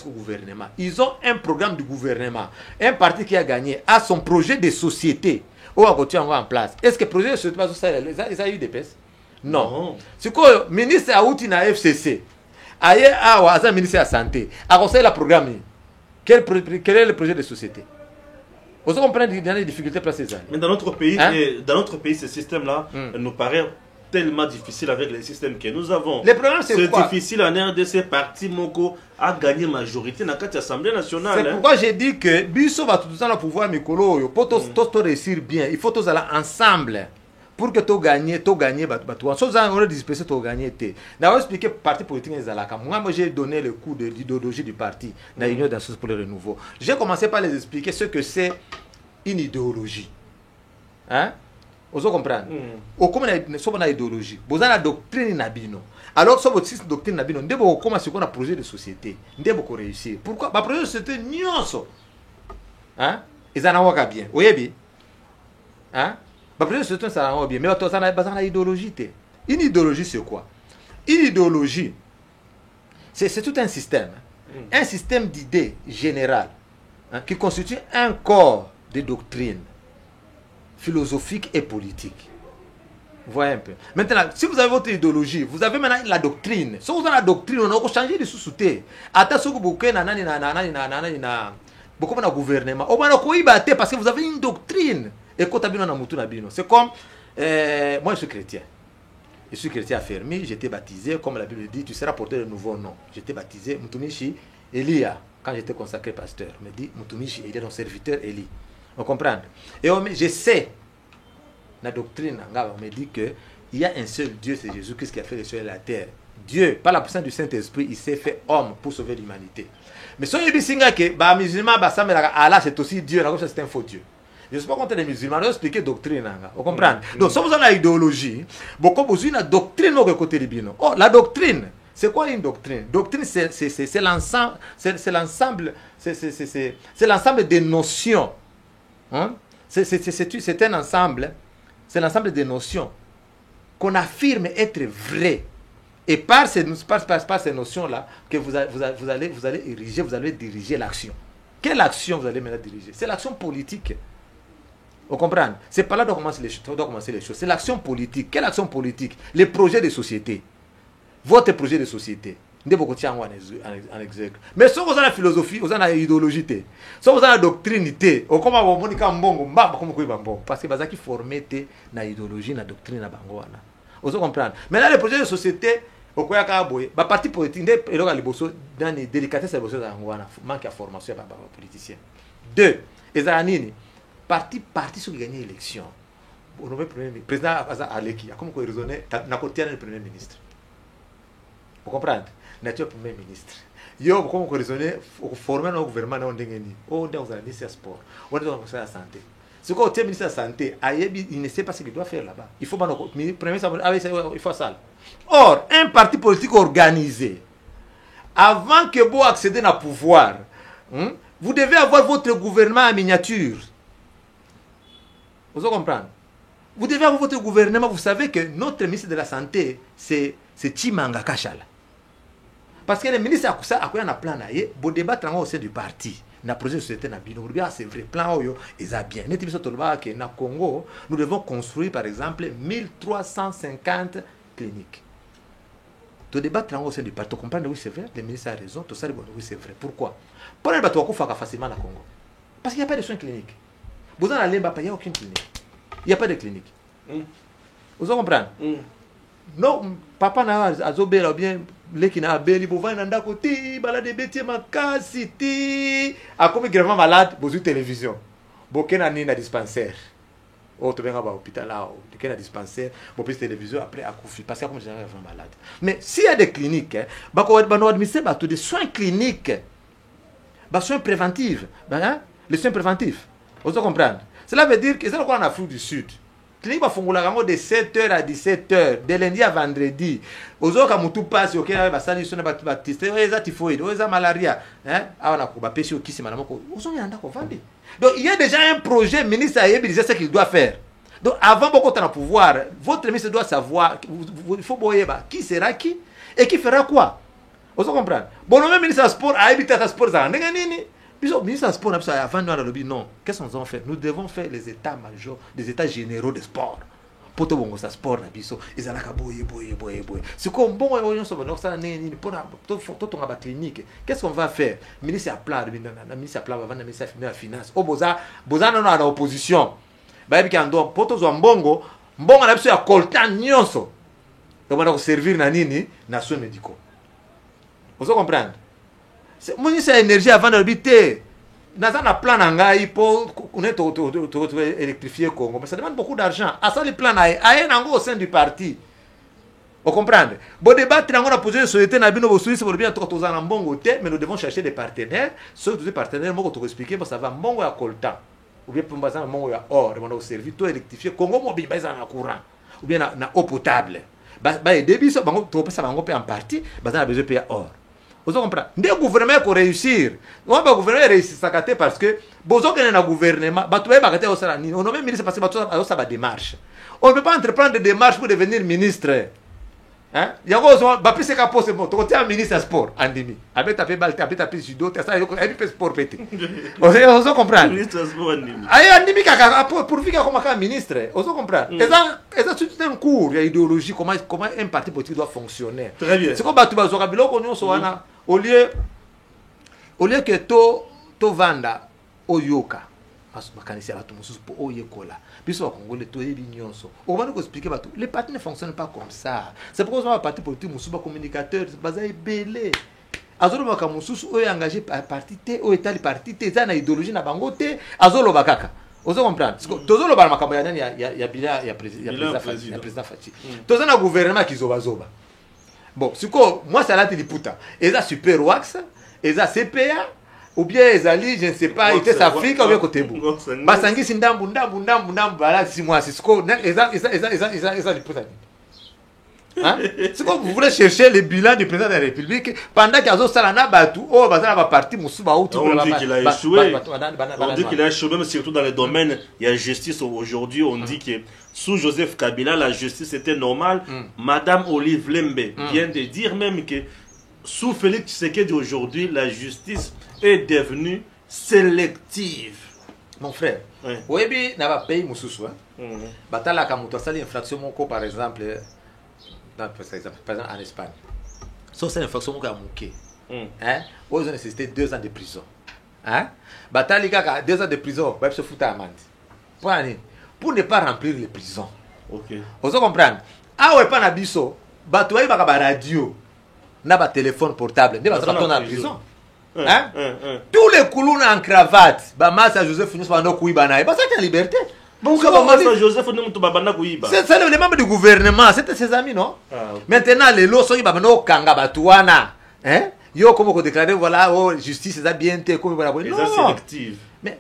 Gouvernement. Ils ont un programme du gouvernement. Un parti qui a gagné a son projet de société. Où en place. Est-ce que le projet de société ils ont eu des pèses? Non. C'est quoi? Ministre a outil na FCC. Ailleurs, un ministre de la Santé. A conseillé le programme. Quel est le projet de société? Vous comprenez les difficultés pour ces années. Mais dans notre pays, ce système-là nous paraît tellement difficile avec les systèmes que nous avons. Le problème, c'est quoi? C'est difficile en RDC, parti Moko a gagné majorité dans l'Assemblée nationale. C'est pourquoi j'ai dit que Bisso va tout le temps le pouvoir Mikolo. Pour tout réussir bien, il faut tous aller ensemble. Pour que tu gagnes, Sans on disperser, tu gagnes. D'ailleurs, expliquer parti politique. Moi, j'ai donné le coup de l'idéologie du parti, dans l'Union d'Association pour le Renouveau. J'ai commencé par les expliquer ce que c'est une idéologie. Hein? Vous comprenez? Comme on a une idéologie, vous avez la doctrine Nabino. Alors, si vous avez une doctrine Nabino, vous avez commencé un projet de société. Vous avez réussir. Pourquoi? Le projet de société, hein? Ils en ont bien. Vous voyez bien? Hein? Le projet de société, ça en bien. Mais vous avez une idéologie. Une idéologie, c'est quoi? Une idéologie, c'est tout un système. Un système d'idées générales qui constitue un corps de doctrines philosophique et politique. Vous voyez un peu. Maintenant, si vous avez votre idéologie, vous avez maintenant la doctrine. Si vous avez la doctrine, on a changé de sous-souté. Attends, ce que vous avez beaucoup de gouvernement. Parce que vous avez une doctrine. Et quand c'est comme, moi je suis chrétien. Je suis chrétien affermi, j'étais baptisé, comme la Bible dit, tu seras porteur de nouveaux noms. J'étais baptisé, Mutumishi Elia, quand j'étais consacré pasteur. On me dit, Mutumishi Elia, ton serviteur Eli. On comprend? Et je sais, la doctrine, on me dit qu'il y a un seul Dieu, c'est Jésus, qu'est-ce qui a fait le ciel et la terre. Dieu, par la puissance du Saint-Esprit, il s'est fait homme pour sauver l'humanité. Mais si on dit que les musulmans, Allah, c'est aussi Dieu, c'est un faux Dieu. Je ne suis pas contre les musulmans, je vais expliquer la doctrine. Vous comprenez? Donc, si vous avez une idéologie, beaucoup vous avez une doctrine de côté de Bino. Oh, la doctrine, c'est quoi une doctrine? Doctrine, c'est l'ensemble, c'est l'ensemble des notions. Hein? C'est un ensemble, c'est l'ensemble des notions qu'on affirme être vraies. Et par ces notions-là, que vous allez ériger, vous allez diriger l'action. Quelle action vous allez maintenant diriger? C'est l'action politique. Vous comprenez? C'est pas là que commencer les choses. C'est l'action politique. Quelle action politique? Les projets de société. Votre projet de société. En exergue. Mais si vous avez la philosophie, vous avez l'idéologie, si vous avez la doctrine, parce que vous avez formé la idéologie, la doctrine. Vous comprenez? Maintenant, les projets de société, les partis politiques, dans les délicatesses, manque de formation des politiciens. Deux, les années, parti qui gagne l'élection. Le président Aleki a comme raisonné, n'a pas le premier ministre. vous comprenez nature premier ministre yo comme raisonner former un gouvernement na ndenge ni on est dans la ministère sport on est dans la santé ce qu'on est ministre de la santé il ne sait pas ce qu'il doit faire là-bas il faut pas premier il faut ça or un parti politique organisé avant que vous accédez au pouvoir vous devez avoir votre gouvernement en miniature vous comprenez vous devez avoir votre gouvernement vous savez que notre ministre de la santé c'est Chimanga Kachala. Parce que le ministre a un plan, il faut débattre au sein du parti. Dans le projet de société, c'est vrai, plan est bien. Au Congo, nous devons construire par exemple 1350 cliniques. Tu débattre au sein du parti, tu comprends, oui c'est vrai, le ministre a raison, tout ça, oui c'est vrai. Pourquoi? Pour le bateau, il faut facilement au Congo. Parce qu'il n'y a pas de soins cliniques. Vous en allez, il n'y a aucune clinique. Il n'y a pas de clinique. Vous comprenez? Non, papa n'a azobela bien leki na abeli bova na ndako ti balade betie makasi ti akomi gravement malade bozu télévision bokena ni na dispensaire autre benga ba hôpital là de na dispensaire bo plus télévision après akufi parce que comme j'ai vraiment malade mais s'il y a des cliniques ba ko ba administrer ba tout des soins cliniques ba soins préventifs les soins préventifs vous comprenez cela veut dire que c'est encore en Afrique du Sud clinique va fonctionner de 7h à 17h, de lundi à vendredi. Ozo ka mutu passe OK na ba solution na ba tester eza typhoïde, eza malaria, awana ko ba pesi okisi manamo ko. Ozo yanda ko vandi. Donc il y a déjà un projet ministre a établi ce qu'il doit faire. Donc avant beaucoup de pouvoir, votre ministre doit savoir il faut boyeba qui sera qui et qui fera quoi. Ozo comprendre. Bon le ministre du sport a évité le sport ça ndenge nini. Le ministre du sport avant nous lobby non. Qu'est-ce qu'on va faire? Nous devons faire les états majors, les états généraux de sport. Pour tout bon ça sport na biso, ils ala ka boye. C'est comme bon on se va ça nini pour tout on va clinique. Qu'est-ce qu'on va faire? Ministre à plan, ministre à plan avant ministre de la finance. O boza non na opposition. Ba bi kan do poto zo mbongo na biso ya coltan nyonso. Donc on va servir na nini na soins médicaux. Vous comprenez? Moi c'est énergie avant d'habiter. Dans un plan ngai pour électrifier Congo, mais ça demande beaucoup d'argent. À ça le plan au sein du parti. Vous comprenez? Bon débat on a posé société na bino Suisse pour bien tout en mbongo té, mais nous devons chercher des partenaires. Ceux des partenaires moi te expliquer parce que ça va mbongo ya coltan. Ou bien pour bazan mbongo ya or, on a servir tout électrifier Congo mo bi bazan na courant ou bien na eau potable. Ba débit ça bango to ça bango en partie, bazan a besoin de payer or. Vous comprenez? Des gouvernements pour réussir. On va gouverner réussir ça parce que bozo que na gouvernement, ba toi ba au salani. On même ministre parce que ba ça va démarche. On ne peut pas entreprendre des démarches pour devenir ministre. Hein? Il y a quoi ba plus que poste bon, tu es ministre sport andimi. Avec taper balle, taper judo, ça il fait sport pété. On comprend. Ministre sport andimi. Ay andimi kaka pour vivre comme un ministre. On comprend. Et ça c'est un cours, il y a idéologie comment un parti politique doit fonctionner. Très bien. C'est comme ba tu ba zo kabilo ko nyonso wana au lieu que to vanda oyoka makanisi ya bato mosusu po oyekola biso ba congolais to yebi nyonso on va nous expliquer bato les partis ne fonctionnent pas comme ça c'est pourquoi on a parti politique mosusu ba communicateur baza ebele azolo ba mosusu oyo engagé parti te o etali parti te za na idéologie na bango te azolo ba kaka ozo comprendre tozolo ba makambo ya nani ya président Fati toza na gouvernement kizoba bon, moi, ça l'a été puta. Eza super wax, eza CPA, ou bien ezali, je ne sais pas, était Afrique ou bien côté bout. Basangi sindambu, voilà, 6 mois, c'est ce qu'on eza le puta. Hein? C'est comme vous voulez chercher le bilan du président de la République pendant qu'il y a Salana Batou, oh, bazana parti Moussouba ou tout. On dit qu'il a échoué. On dit qu'il a échoué, même surtout dans les domaines, il y a justice aujourd'hui, on dit que sous Joseph Kabila, la justice était normale. Madame Olive Lembe vient de dire même que sous Félix Tshisekedi aujourd'hui, la justice est devenue sélective. Mon frère, oui, n'a pas payé Moussoussou. Batala Kamuto, ça l'infraction, par exemple, en Espagne. Ça, c'est l'infraction qui a manqué. Ils ont nécessité 2 ans de prison. Batali Kaka, 2 ans de prison, va se foutre à amende. Pour ne pas remplir les prisons. Vous comprenez? Ah ouais, pas na biso. Batoué ba radio. Na ba téléphone portable. Ne ba dans la prison. Tous les coulons en cravate. Ba massa Joseph Founis ba no kuiba na. Ba ça en liberté. Bon, ça, Joseph, c'est le membre du gouvernement, c'était ses amis, non? Maintenant, les lots sont Kanga. Hein? Yo, comme on déclaré, voilà, oh, justice, ça bien été, comme voilà. Non, sélective. Mais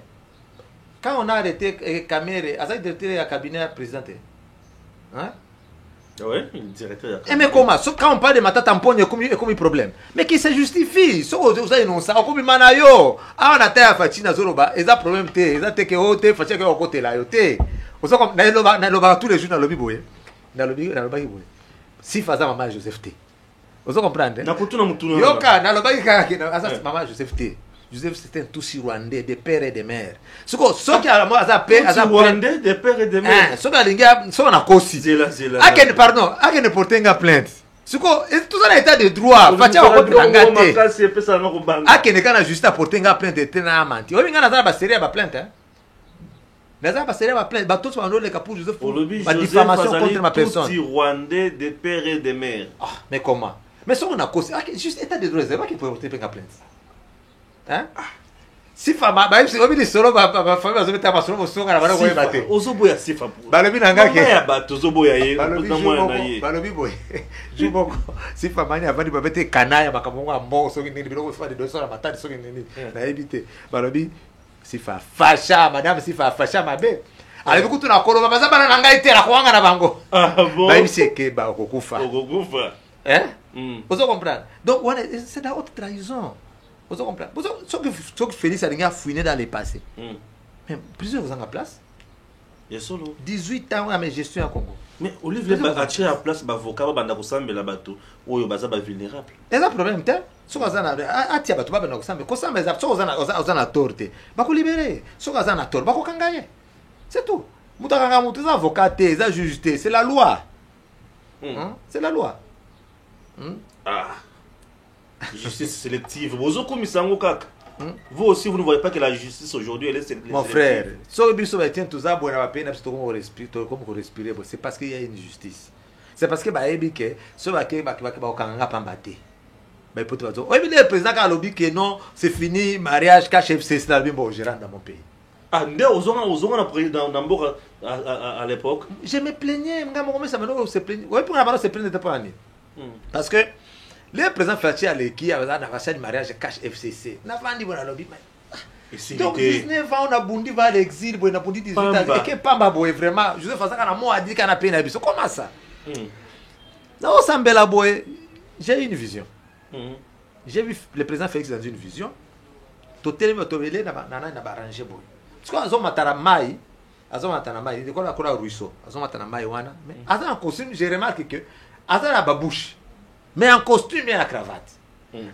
quand on a arrêté Kamere, ça a été le cabinet président. Hein? Oui, il directeur. Mais comment? Quand on parle de Matata Tamponne, il y a comme problème. Mais qui se justifie? Si vous avez non ça, comme Manayo, ah, on a terre à Fatina Zoroba, et ça problème, et ça t'es que oh, t'es fatigué au côté là, t'es. Vous savez comme, n'a tous les jours dans le lobby boy. Dans le lobby boy. Si faisant maman Joseph T. Vous comprenez? Yoka, dans le lobby, maman Joseph T. Joseph, c'était un tout Rwandais, des pères et des mères. Ce qui a moi, ça paie, ça Rwandais, des pères et des mères. Ce qui a l'ingénieur, ce qu'on a cossi. Pardon, à qui ne porte une plainte. Ce qui tout ça, l'état de droit. Fatia au côté d'engagé. À qui ne quand juste à porter une plainte de tenant menti. Oui, mais on a pas série à plainte. Les gens pas série à plainte. Bah, tous les cas pour Joseph. Ma diffamation contre ma personne. Tout Rwandais, des pères et des mères. Mais comment? Mais ce qu'on a cossi, juste état de droit, c'est pas qui peut porter une plainte. Hein? Si fama ba si obi solo ba fama ba zobeta ba solo so ngana bana ko yebate ozoboya sifa pour ba lobi nanga ke ya ba tozoboya ye na mwana ye ba lobi boy jiboko si fama ni avandi ba bete kanaya makamongo ambo so ngi biloko fa de doso na matadi so ngi na ebite ba lobi sifa fasha madame sifa fasha mabe ale kutu na kolo ba za bana nanga itera kwanga na bango ba ibiseke ba kokufa hein vous comprenez donc c'est la haute trahison. Vous comprenez? Ce que Félix a fouiné dans le passé. Mais plusieurs vous en à place. 18 ans à mes gestions en Congo. Mais Olivier a tiré à place l'avocat banda kosambe la bateau ou baza ba vulnérable. Et ça problème t'es so kazana atia bateau banda kosambe kosambe za so ozana torte. Ba ko libérer. So kazana torte ba ko kangaye. C'est tout. Mutakanga mutu za avocat té, za juge té, c'est la loi. C'est la loi. Justice sélective. Vous aussi, vous ne voyez pas que la justice aujourd'hui, elle est sélective. Mon frère, c'est parce qu'il y a une justice. C'est parce que le président a lobby que non, c'est fini, mariage, cache FCC dans mon pays. À l'époque. Je me plaignais, parce que le président Fatia qui avait un mariage cache FCC. Donc 19 ans, on a bondi vers l'exil, on a bondi 18 ans. Et que Pamba boy vraiment, Joseph Fasaka a moi dit qu'on a payé un comment ça? Non, Sambela boy, j'ai une vision. J'ai vu le président Félix dans une vision. Totel me tovele na arrangé boy. Parce que Azoma Taramai, il est quoi la ruisseau, Azoma Taramai wana. Mais Azan en costume, j'ai remarqué que Azan a babouche. Mais en costume et à cravate.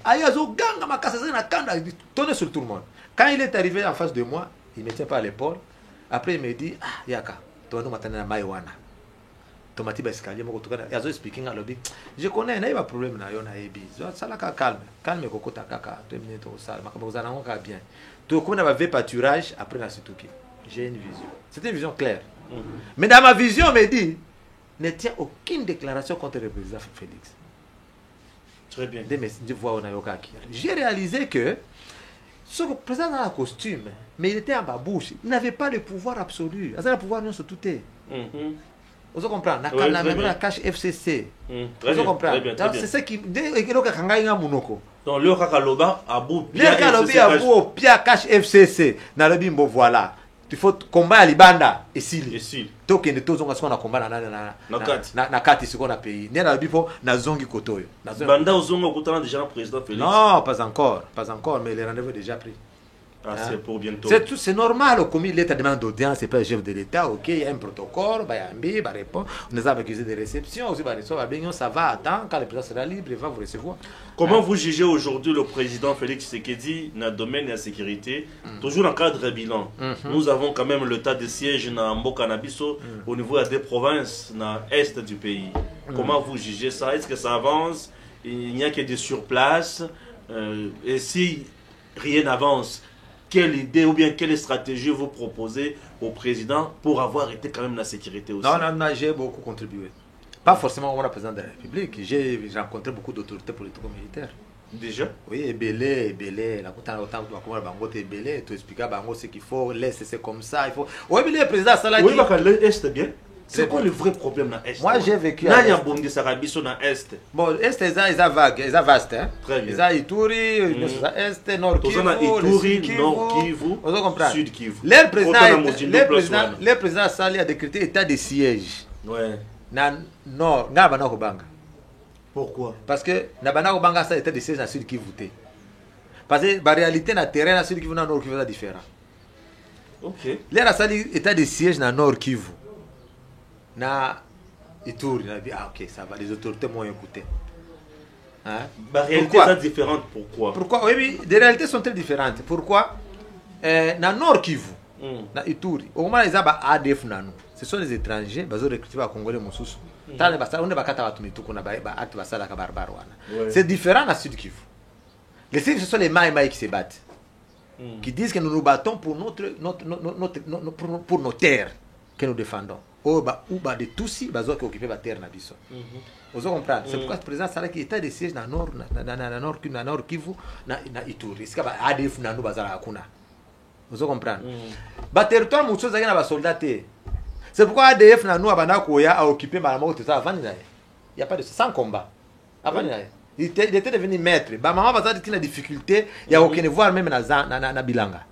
Ayazo ganga makasazana na kanda tourne sur tout le monde. Quand il est arrivé en face de moi, il me tient pas à l'épaule. Après il me dit yaka, toi nous matana maiwana. Tomati ba escalier moko tukana. Yazo speaking à lobby. Je connais na pas problème na yo na ebi. Ça la calme. Calme kokota kaka. 2 minutes au salle. Makamozana ngoka bien. Tout comme on avait pâturage après la situki. J'ai une vision. C'était une vision claire. Mais dans ma vision on me dit ne tient aucune déclaration contre le président Félix. Très bien. J'ai réalisé que ce président dans le costume, mais il était en babouche, il n'avait pas le pouvoir absolu. Il avait le pouvoir non sur tout. Vous comprenez? La cache FCC. Vous comprenez? C'est ce qui. Donc le Kakaloba a beau Pia cache FCC. Dans le bimbo, voilà. Il faut combattre Libanda et Sili. Donc il y a des choses qu'on a combattu na kati ce qu'on a payé. Ni na bifo na zongi kotoyo. Banda ozongo kutana déjà président Félix. Non, pas encore, mais les rendez-vous déjà pris. C'est pour bientôt. C'est normal, comme l'État demande d'audience, c'est pas le chef de l'État, ok, il y a un protocole, il va répondre, on nous a accusé de réception, aussi, ça va attendre, quand le président sera libre, il va vous recevoir. Comment vous jugez aujourd'hui le président Félix Tshisekedi dans le domaine de la sécurité, toujours en cadre bilan? Nous avons quand même le tas de sièges dans Mboka Nabiso au niveau des provinces dans l'est du pays. Comment vous jugez ça? Est-ce que ça avance? Il n'y a que des surplaces? Et si rien n'avance, quelle idée ou bien quelle stratégie vous proposez au président pour avoir été quand même la sécurité aussi? Non, j'ai beaucoup contribué. Pas forcément au président de la République. J'ai rencontré beaucoup d'autorités politiques militaires. Déjà? Oui, Ebele. La couta autant de comment bango te Ebele, tu expliques bango ce qu'il faut, laisse c'est comme ça, il faut. Oui, mais le président Salaki. Oui, parce que l'Est bien. C'est quoi le vrai problème dans l'Est? Moi, j'ai vécu à l'Est. Bon, dans l'Est. Bon, Est, ils ont vague, ils ont vaste. Hein? Très bien. Ils ont Ituri, Est, Nord Kivu, Ituri, Nord Kivu, Sud Kivu. Le président Sali a décrété état de siège. Ouais. Non, Nabana Kobanga. Pourquoi? Parce que Nabana Kobanga, ça état de siège dans Sud Kivu. Parce que la réalité, dans le terrain, dans Sud Kivu, dans Nord Kivu, c'est différent. Ok. L'air a sali état de siège dans Nord Kivu. Na Ituri, on a dit, ah ok, ça va, les autorités m'ont écouté. Hein? La réalité est différente, pourquoi? Oui, les réalités sont très différentes. Pourquoi? Dans Nord Kivu, dans Ituri, au moment où ils ont ADF, ce sont les étrangers, ils ont recruté les Congolais. C'est différent dans Sud Kivu. Les Sud, ce sont les Maïmaï qui se battent, qui disent que nous nous battons pour nos terres que nous défendons. Ou de Tutsi, ils ont occupé la terre. Vous comprenez? C'est pourquoi le président Salaki était de siège dans le Nord Kivu, dans Ituri. C'est comme ADF dans nous bazala akuna. Vous comprenez? Le territoire mucho zaki na soldats. C'est pourquoi ADF dans nous a occupé la terre avant. Il n'y a pas de sans combat. Avant il était devenu maître. Maman va dire qu'il a des difficultés, il y a aucun voir même na bilanga.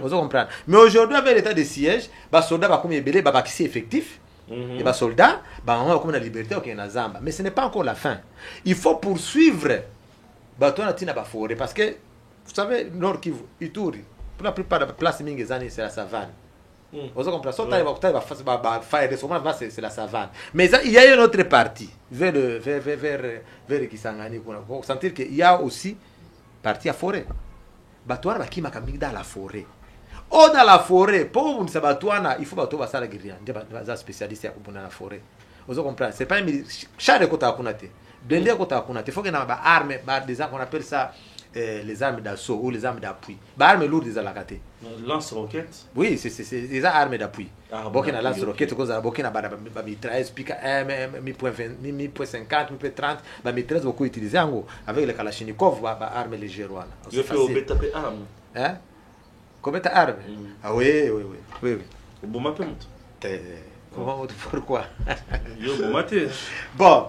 Vous comprenez? Mais aujourd'hui avec l'état de siège, les soldats va comme belé, qui c'est effectif. Et les soldats, maman comme la liberté aucun na zamba. Mais ce n'est pas encore la fin. Il faut poursuivre bateau na tina ba forêt parce que vous savez Nord Kivu, Ituri, pour la plupart de la place mingezani c'est la savane. Vous comprenez? C'est la savane. Mais il y a une autre partie vers Kisangani. Vous sentir qu'il y a aussi partie à forêt. Batouana qui m'a mis dans la forêt. Oh, dans la forêt, pour vous Batouana, il faut batouana ça la guérilla. Des spécialistes dans la forêt. Vous comprenez? C'est pas une charge côté à Kunate. Blindé côté à Kunate. Il faut qu'il y ait des armes, des armes qu'on appelle ça. Les armes d'assaut ou les armes d'appui. Les armes lourdes, ils ont la gâté. Lance-roquettes? Oui, c'est des armes d'appui. Bokina lance-roquettes, Bokina mitrailleuse, pica mi.50, mi.30, mitrailleuse beaucoup utilisée avec les Kalachnikov, armes légères. Il faut taper armes. Hein? Combien d'armes? Ah oui. Bon matin. Pourquoi? Bon.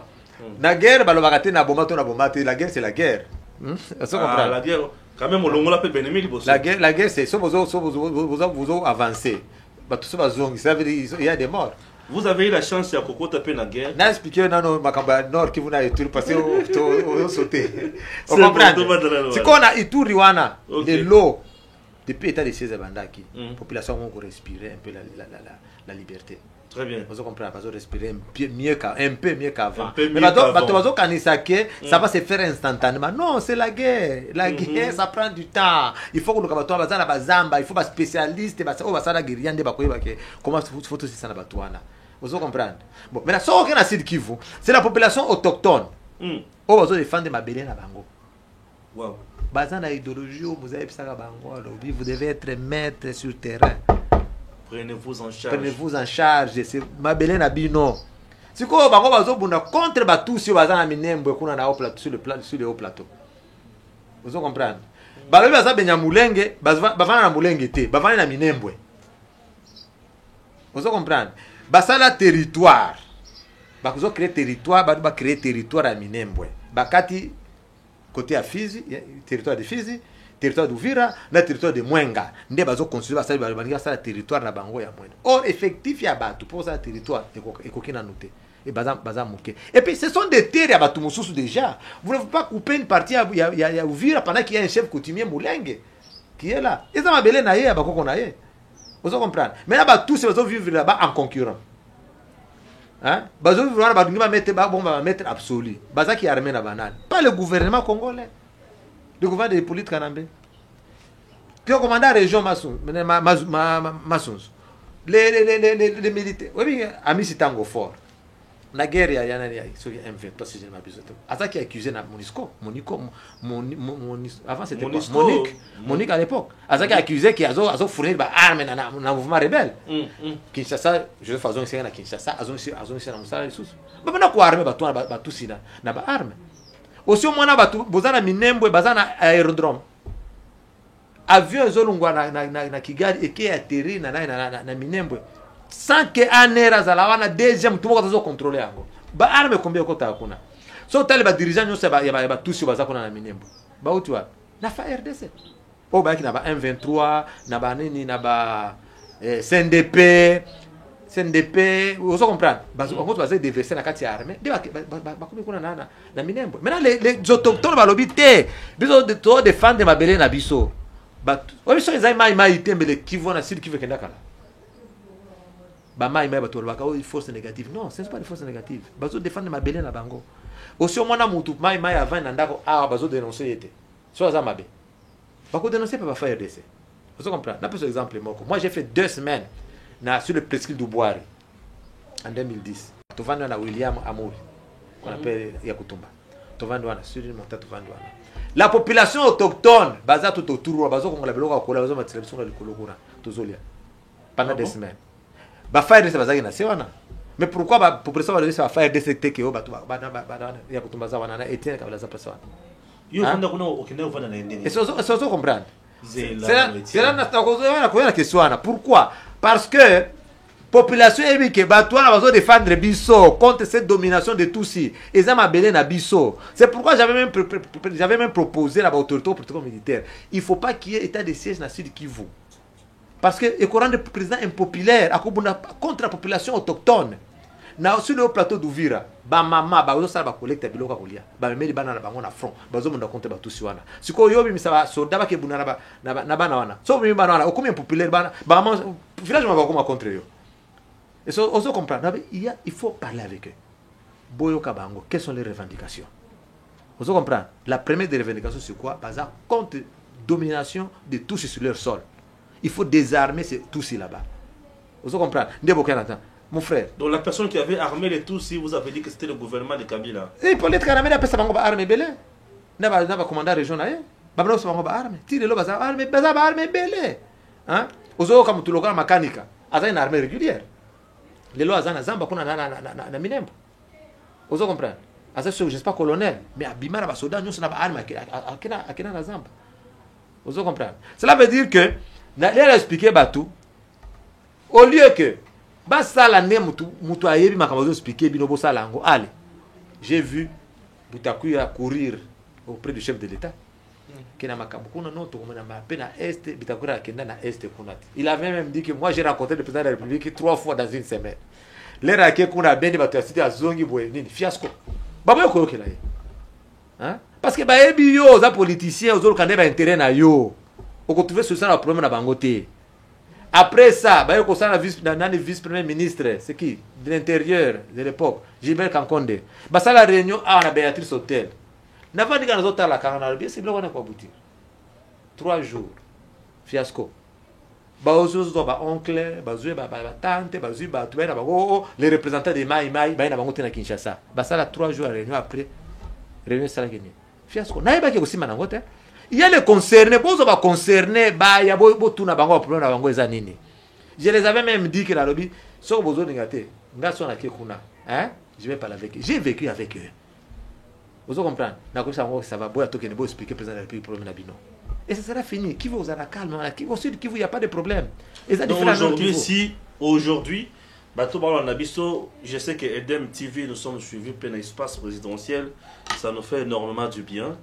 La guerre, la guerre, c'est la guerre. La guerre, quand même, on l'appelle Bénémile. La guerre, c'est si vous avancez. Il y a des morts. Vous avez eu la chance de taper la guerre. Je vais expliquer Nord qui vous a été parce que vous sautez. Vous comprenez? C'est qu'on a Ituri, de l'eau. Depuis l'état de siège à Bandaki, la population va respirer un peu la liberté. Très bien. Vous comprenez? Vous respirer un peu mieux qu'avant. Mais ça va se faire instantanément. Non, c'est la guerre. La guerre, ça prend du temps. Il faut que nous combattions à Zamba. Il faut des spécialistes. Comment faut tout ça vous comprenez? Bon, mais c'est la population autochtone. On va défendre ma belle na bango. Wow. Basant la idéologie, vous avez vous devez être maître sur le terrain. Prenez-vous en charge. Prenez-vous en charge. C'est ma belle nabino. C'est quoi, contre tous sur le haut plateau. Vous comprenez? Balobi baza benya mulenge, bavana na mulenge te, bavana na minembwe. Vous comprenez? Basala territoire. Bakuzo créer territoire, ba créer territoire à minembwe. Bakati côté à Fizi, territoire de Fizi, territoire d'Uvira, na territoire de Mwenga. Nde bazo construire basala territoire na bango ya Mwenga. Or effectif ya batu pour ça territoire ekokina noté. Et baza mouké. Et puis ce sont des terres à batu mususu déjà. Vous ne pouvez pas couper une partie à Uvira pendant qu'il y a un chef coutumier Mulenge qui est là. Et ça m'a belé naïe à bakoko naïe. Vous comprenez? Mais là tous ces bazo vivre là-bas en concurrent. Hein? Bazo vivre là-bas va mettre absolu. Baza qui armé na banane. Pas le gouvernement congolais. Le gouvernement de Hippolyte Kanambe. Puis au commandant région Massons. Les militaires. Oui, Ami Sitango fort. La guerre, il y a M20, pas si je ne m'abuse. Asa qui a accusé Monico. Avant c'était Monique à l'époque. Asa qui a accusé qu'il a fourni des armes dans le mouvement rebelle. Kinshasa, je vais faire un à Kinshasa, Azon na Moussala les sous. Mais maintenant quoi armer tout ça dans armes. aussi mwana batu bozana Minembwe bazana aérodrome avion ezolungwa na Kigali eke atterri na Minembwe sans que anera zala wana deuxième tout monde contrôler yango ba arme combien kota kuna so tali ba dirigeant nyose ba tusi baza kuna na Minembwe ba utwa na fa RDC o ba kina ba M23 na ba nini na ba CNDP vous comprenez bazo on va déverser na kati armée de ba komi kuna na Minembwe maintenant les autochtones ba lobité biso de to défendre mabele na biso ba o biso ezai mai tembele Kivu na sud Kivu kenda kala ba mai bato ba ka force négative non ce n'est pas des forces négatives bazo défendre mabele na bango aussi au mona mutu mai avant na ndako bazo dénoncer yete so za mabe ba ko dénoncer pas ba faire RDC vous comprenez na peu exemple moi j'ai fait 2 semaines sur le presqu'île du Boari en 2010 tovanda na William Amouri on appelle Yakutumba tovanda na sur une montagne tovanda la population autochtone baza tout autour bazo kongola biloko akola bazo matelevision na likolokura tozolia pendant 2 semaines ba faire de baza na sewana mais pourquoi ba population va laisser faire de cette que ba Yakutumba za wana na Etienne kabla za personne yo vanda kuna okina vanda na ndini et ça comprendre c'est là na question pourquoi parce que population ebi ke batwana bazo défendre biso contre cette domination de Tutsi eza mabele na biso c'est pourquoi j'avais même proposé la autorité protocole militaire il faut pas qu'il y ait état de siège na Sud Kivu parce que et courant de président impopulaire akobuna contre la population autochtone na sur le plateau d'Uvira ba mama ba ozo sala ba collecte biloko kolia ba memeli bana na bango na front bazo munda contre ba Tutsi wana siko yobi misaba soda ba ke buna na bana wana so mi bana wana okomi impopulaire bana ba mama village ma ba koma contre yo et so ozo comprendre il faut parler avec eux boyo kabango quelles sont les revendications ozo comprendre la première des revendications c'est quoi baza contre domination de Tutsi sur leur sol il faut désarmer ces Tutsi là-bas ozo comprendre ndebo kanata mon frère. Donc la personne qui avait armé les Tutsis, vous avez dit que c'était le gouvernement de Kabila. Et pour l'être armé, après ça va armé belé. N'a pas commandé région là. Ba bro ça va armé. Tire le bazar armé, bazar armé belé. Hein? Ozo comme tout le gars mécanique. Aza une armée régulière. Les lois azana zamba kuna na Minembwe. Ozo comprendre. Aza je sais pas colonel, mais abimara ba soldat nyonso na ba armé akina na zamba. Ozo comprendre. Cela veut dire que na les expliquer batou au lieu que basala ne mutu ayebi makambo expliquer bino bosala ngo allez j'ai vu Butakuya courir auprès du chef de l'État kena makambo kuna noto komana mape na est Butakuya kenda na est kunati il avait même dit que moi j'ai rencontré le président de la République 3 fois dans une semaine les raquets kuna bendi batu cité azongi boye nini fiasco babo yoko yokela ye hein parce que ba yebi yo za politicien ozolo kande ba intérêt na yo oko trouver solution na problème na bangote. Après ça, bah, il vice-premier ministre, c'est qui? De l'intérieur de l'époque, Gilbert Kankonde. Bah, ça la réunion, on a Béatrice Hôtel. N'a pas dit qu'on a d'autres à la carrière, bien, c'est là qu'on a quoi aboutir. 3 jours, fiasco. Bah, bah, oncle, bah, tante, bah, les représentants de Maï, bah, ils n'ont pas Kinshasa. Bah, ça la 3 jours à réunion après, réunion, ça la gagné. Fiasco. N'a pas aussi manangote. Il y a les concernés, pour les concernés, il y a beaucoup de problèmes. Je les avais même dit que la lobby, si vous avez négaté, je vais parler avec eux. J'ai vécu avec eux. Vous comprenez? Ça va expliquer président de la République le problème. Et ça sera fini. Qui vous a la calme? Qui vous il n'y a pas de problème. Aujourd'hui, je sais que Edem TV, nous sommes suivis plein espace présidentiel. Ça nous fait énormément du bien.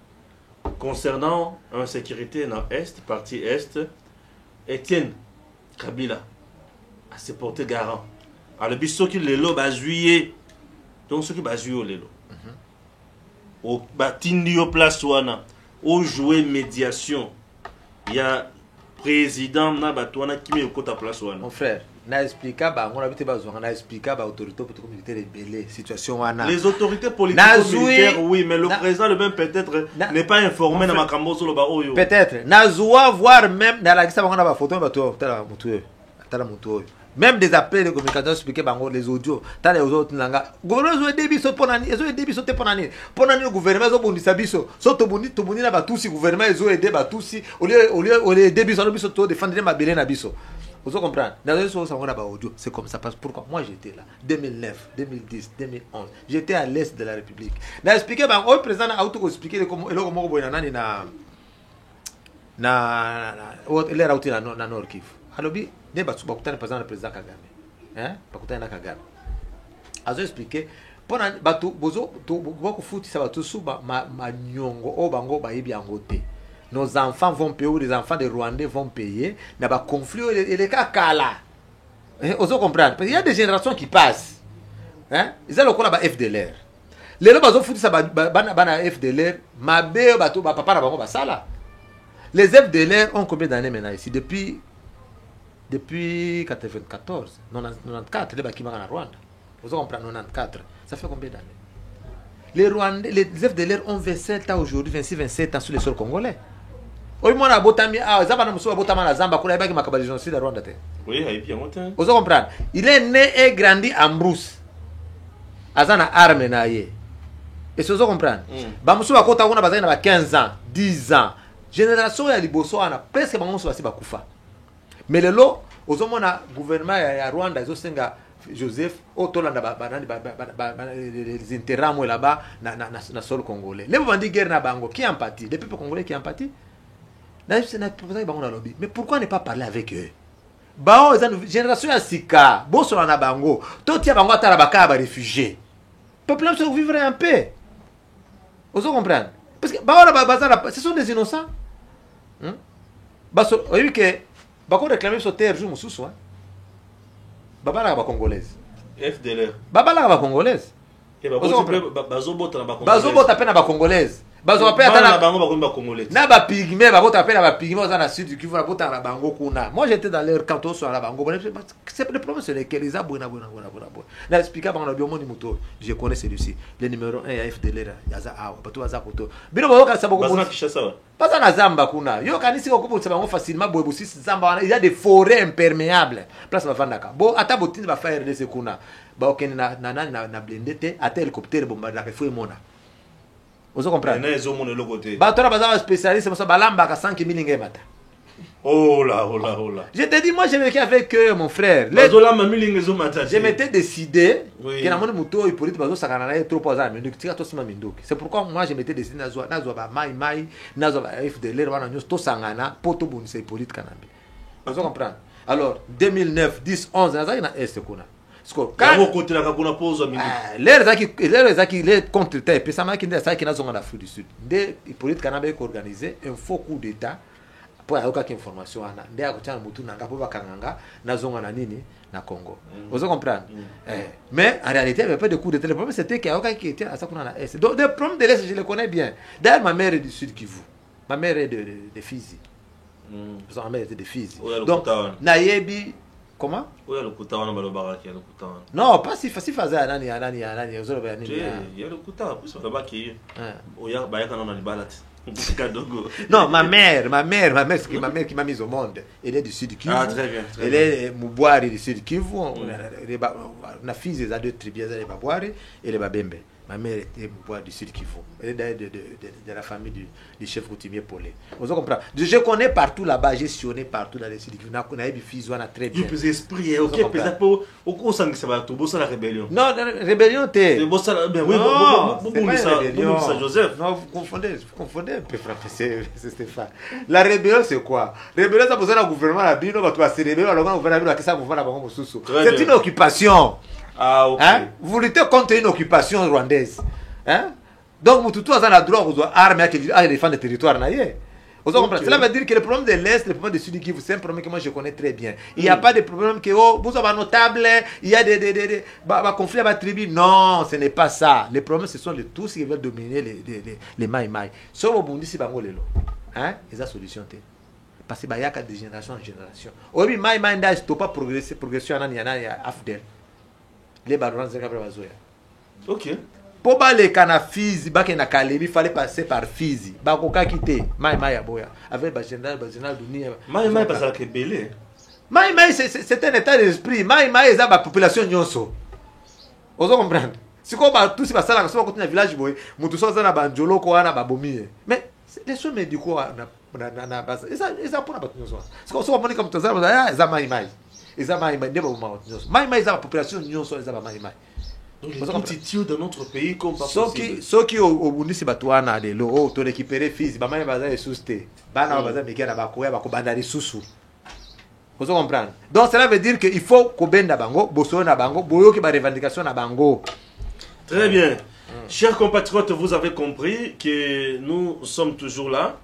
Concernant l'insécurité dans l'Est, partie Est, Etienne Kabila a se porté garant. Alors, biso qui le lo juillet, donc ce qui va jouer le lo. Au batindi au place wana, au jouer médiation, il y a président na batwana qui met au côté place wana. Mon frère, na expliqué on a été besoin, on a expliqué autorité politique militaire rebelle situation wana. Les autorités politiques militaires oui, mais le président le même peut-être n'est pas informé dans makambo sur le ba oyo. Peut-être na zoa voir même dans la kisa bangona ba photo bato tala mutu même des appels de communication expliquer bango les audios tala les autres nanga gouvernement zo debi so ponani ezo debi so te ponani le gouvernement zo bondisa biso so to boni na batusi gouvernement ezo aider batusi au lieu debi so biso to défendre ma belé na biso Vous comprenez? C'est comme ça. Parce pourquoi moi j'étais là. 2009, 2010, 2011. J'étais à l'est de la République. J'ai expliqué, le président a expliqué comment il est na Nord Kivu. Alors, il y a le président Kagame. Kagame. A expliqué. Nos enfants vont payer ou les enfants de Rwandais vont payer. Il y a un conflit et les cas là. Vous comprenez? Parce qu'il y a des générations qui passent. Ils ont le coup là FDLR. Les gens qui font ça FDLR, les FDLR ont combien d'années maintenant ici? Depuis 1994, 94, les Bakima en Rwanda. Vous comprenez? 94. Ça fait combien d'années? Les Rwandais, les FDLR ont 27 ans aujourd'hui, 26, 27 ans sur les sols congolais. Oui, il est né et grandi en brousse. Azana arme na ye. Et ce que vous comprenez? Bamusu bakota kuna bazana ba 15 ans, 10 ans. Génération ya liboso ana presque bango basi bakufa. Mais lelo ozomona gouvernement ya Rwanda ezosenga Joseph Otolanda les interramo là-bas na sol congolais. Les bandi guerre na bango qui empathie, les peuples congolais qui empathie. Mais pourquoi ne pas parler avec eux? Bao une génération ya sika, boso na bango, totia bango atala baka ba réfugiés. Peuple se vivre en paix. Vous comprenez? Parce que bao ce sont des innocents. Baso oui que bako réclamer sur terre jour mususu hein. Babala ba congolaise. FDLR. Babala ba congolaise. Et bazobota na ba congolaise. Bazobota pe na ba congolaise. Bazo pe atana bango ba komba congolais. Na ba pygmée babota pe na ba pygmée za na sud qui vont bota na bango kuna. Moi j'étais dans leur canton sur la bango. C'est le problème c'est lesquels ils abona bona. Na expliquer bango na biomoni muto. Je connais celui-ci. Le numéro 1 ya FDLR yaza awa. Bato baza koto. Bino boka saboko. Bazana Kishasa. Pas na zamba kuna. Yo kanisi ko kupo bango facilement boebusi zamba il y a des forêts imperméables. Place ba vandaka. Bo ata botini ba faire de sekuna. Ba okeni na blindete ata hélicoptère bombardaka faut mona. Vous comprenez? Batora bazava spécialiste parce que balamba ka 5 000 ngembata. Oh là. Je te dis moi j'ai vécu avec eux mon frère. Je m'étais décidé que na moni muto ipolite bazo sakana na trop poza minduki tika to sima minduki. C'est pourquoi moi je m'étais décidé nazo ba mai nazo ba FDLR wana nyos to sangana poto bonisa ipolite kanambe. Vous comprenez? Alors 2009, 10, 11 nazo na est kuna. Les contre-temps, puis ça m'a dit que nous sommes en Afrique du Sud. Des politiques canadiens qui organisé un faux coup d'État pour avoir quelques informations. Des gens qui ont été Kanganga, nous sommes en Nini, na Congo. Vous comprenez? Mais en réalité, il n'y avait pas de coup d'État. Le problème c'était qu'il y a quelqu'un qui était à ça qu'on a la S. Donc, le problème de l'Est, je le connais bien. D'ailleurs, ma mère est du Sud Kivu. Ma mère est de Fizi. Ma mère était de Fizi. Donc, Nayebi. Comment? Non, pas si facile fazer nani. Il y a le Kuta, puis ça va pas qui. Oya ba yakana na libalati. Non, ma mère, c'est ma mère qui m'a mise au monde. Elle est du Sud Kivu. Ah, très bien. Elle est Mubwari du Sud Kivu. Na fille des deux tribus, elle est Babwari et les Babembe. Ma mère était Mubwari du Sud Kivu. Elle est d'ailleurs de la famille du chef coutumier Polé. Vous comprenez? Je connais partout là-bas, j'ai sillonné partout dans le Sud Kivu. On a des filles, on a très bien. Tu peux esprit, ok, peut-être pour au sang que ça va tout, bon ça la rébellion. Non, la rébellion t'es. C'est bon ça, ben oui, bon ça Joseph. Non, vous confondez un peu, frère, c'est Stéphane. La rébellion c'est quoi? Rébellion ça besoin d'un gouvernement la bino, tu vas se rébeller, alors on va dire que ça vous va la banque sous. C'est une occupation. Ah ok. Vous luttez contre une occupation rwandaise. Donc Moutoutou a le droit aux armes à défendre le territoire. Cela veut dire que le problème de l'Est, le problème du Sud Kivu, c'est un problème que moi je connais très bien. Il n'y a pas de problème que vous avez un notable, il y a des conflits à la tribu. Non, ce n'est pas ça. Les problèmes, ce sont tous ceux qui veulent dominer les maïmaï. Sauf au Burundi, c'est Bangolelo. Ils ont solution. Parce qu'il y a de génération en génération. Aujourd'hui, maïmaï n'a pas progressé à Afdel. Les barons, c'est ok. Pour les canafizi, il fallait passer par Fizi. Bakoka quitter. Maïmaï aboya. Avec le général Dunia. Maïmaï parce que belé. Maïmaï c'est un état d'esprit. Maïmaï c'est la population nyonso. Vous comprenez? Si on va tous ça là, si on continue village boy, mutu so za na banjolo ko na babomi. Mais les choses médicaux na basa eza pona bato nyonso parce que so moni comme tozala eza mai ndeba ba nyonso mai eza population nyonso eza ba mai les petits dans notre pays comme pas possible soki obundisi bato wana lelo o to récupérer fils ba mai baza esuste bana baza mikena bakoya bakobanda lisusu. Vous comprenez? Donc cela veut dire qu'il faut qu'on benda bango, bosso na bango, boyo ki ba revendication na bango. Très bien. Chers compatriotes, vous avez compris que nous sommes toujours là.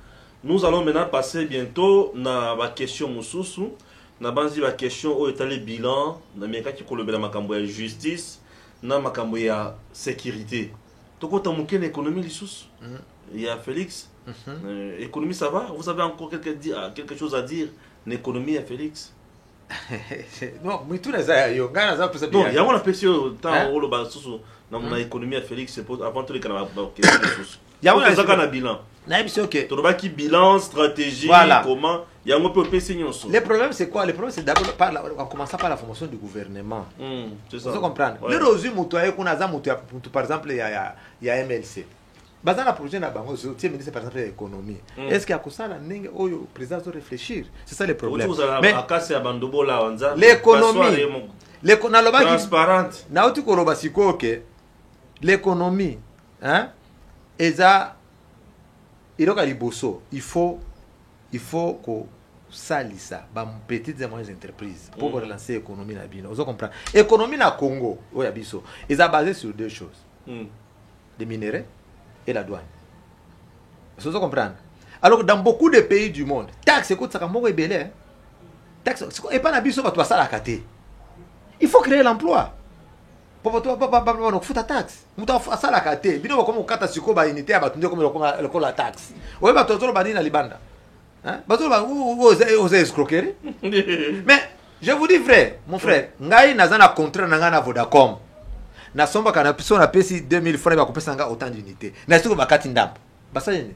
Nous allons maintenant passer bientôt na ba question mususu, na banzi ba question o etale bilan, na meka ki kolobela makambo ya justice, na makambo ya sécurité. Toko ta mukene économie lisusu. Il y a Félix. Économie ça va? Vous avez encore quelque chose à dire? L'économie à Félix. Non, mais tout ça yo ngana za pesa bien. Non, il y a une question tant au loba susu na mon économie à Félix c'est avant tout les canaux question susu. Il y a un ça bilan. Na biso OK. To loba ki bilan stratégie voilà. Comment il y a un peu PC nyonso. Le problème c'est quoi? Le problème c'est d'abord en commençant par la formation du gouvernement. C'est ça. Vous comprenez? Le rosu mutoye kuna za mutu par exemple il y a MLC. Bazana projet na bango sur tie ministre par exemple l'économie. Est-ce qu'il y a que ça là ninge oyo président doit réfléchir? C'est ça le problème. Mais akase ya bandobo la wanza. L'économie transparente. Na uti ko roba siko que l'économie hein eza iroka liboso il faut que salisa ba petites et moyennes entreprises pour relancer l'économie na bino. Vous comprenez? Économie na Congo oya biso eza basé sur deux choses. Les minéraux et la douane. Vous comprenez? Alors dans beaucoup de pays du monde, taxe coûte ça comme belé. Taxe et pas na biso ba to sala kate. Il faut créer l'emploi. Pour toi papa no futa taxe. Muta sala kate. Bino comme kata siko ba unité ba tunde comme le la taxe. Oye ba to ba na libanda. Hein? Ba to ba vous escroquerie. Mais je vous dis frère, mon frère, ngai nazana contrat na ngana Vodacom. Na somba kana piso na pesi 2000 francs ba kopesa nga autant d'unités. Na siko bakati ndambo. Basa yene.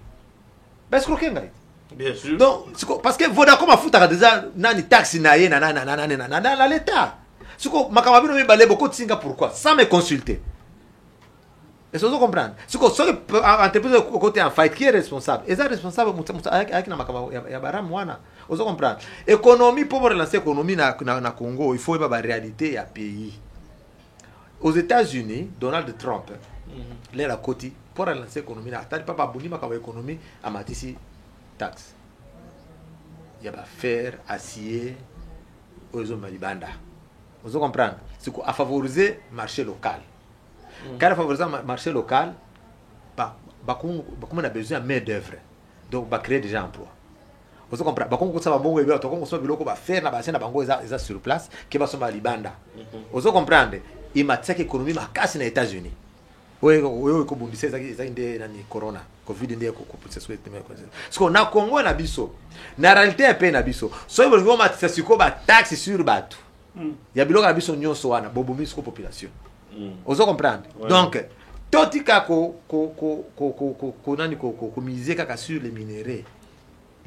Ba escroquer ngai. Bien sûr. Donc parce que Vodacom a futa déjà nani taxe na ye na l'état. Siko makamabino mi balé beaucoup de singa pourquoi sans me consulter. Est-ce que vous comprenez? Siko so entreprise côté en fight qui est responsable? Est responsable avec na makama ya baram wana. Vous comprenez? Économie pour relancer l'économie na Congo, il faut ba réalité ya pays. Aux États-Unis, Donald Trump, l'air à côté, pour relancer l'économie, il n'y a pas de l'économie à matisi taxe. Il y a fer, acier, aux hommes malibanda. Vous comprenez? C'est à favoriser le marché local. Quand on favorise le marché local, on a besoin de main-d'œuvre. Donc, on va créer déjà emplois. Vous comprenez? Quand on a besoin de faire, on va sur place, qui va se malibanda. Vous comprenez? Il m'a dit que l'économie m'a cassé aux États-Unis. Oui, comme on dit, c'est corona, Covid, parce qu'on a Congo na biso. Na réalité un peu na biso. So ils vont mettre sur taxe sur bateau. Il y a biloko na biso nyonso wana bobomi sur population. Vous comprenez? Donc totika ko nani ko miser kaka sur les minéraux.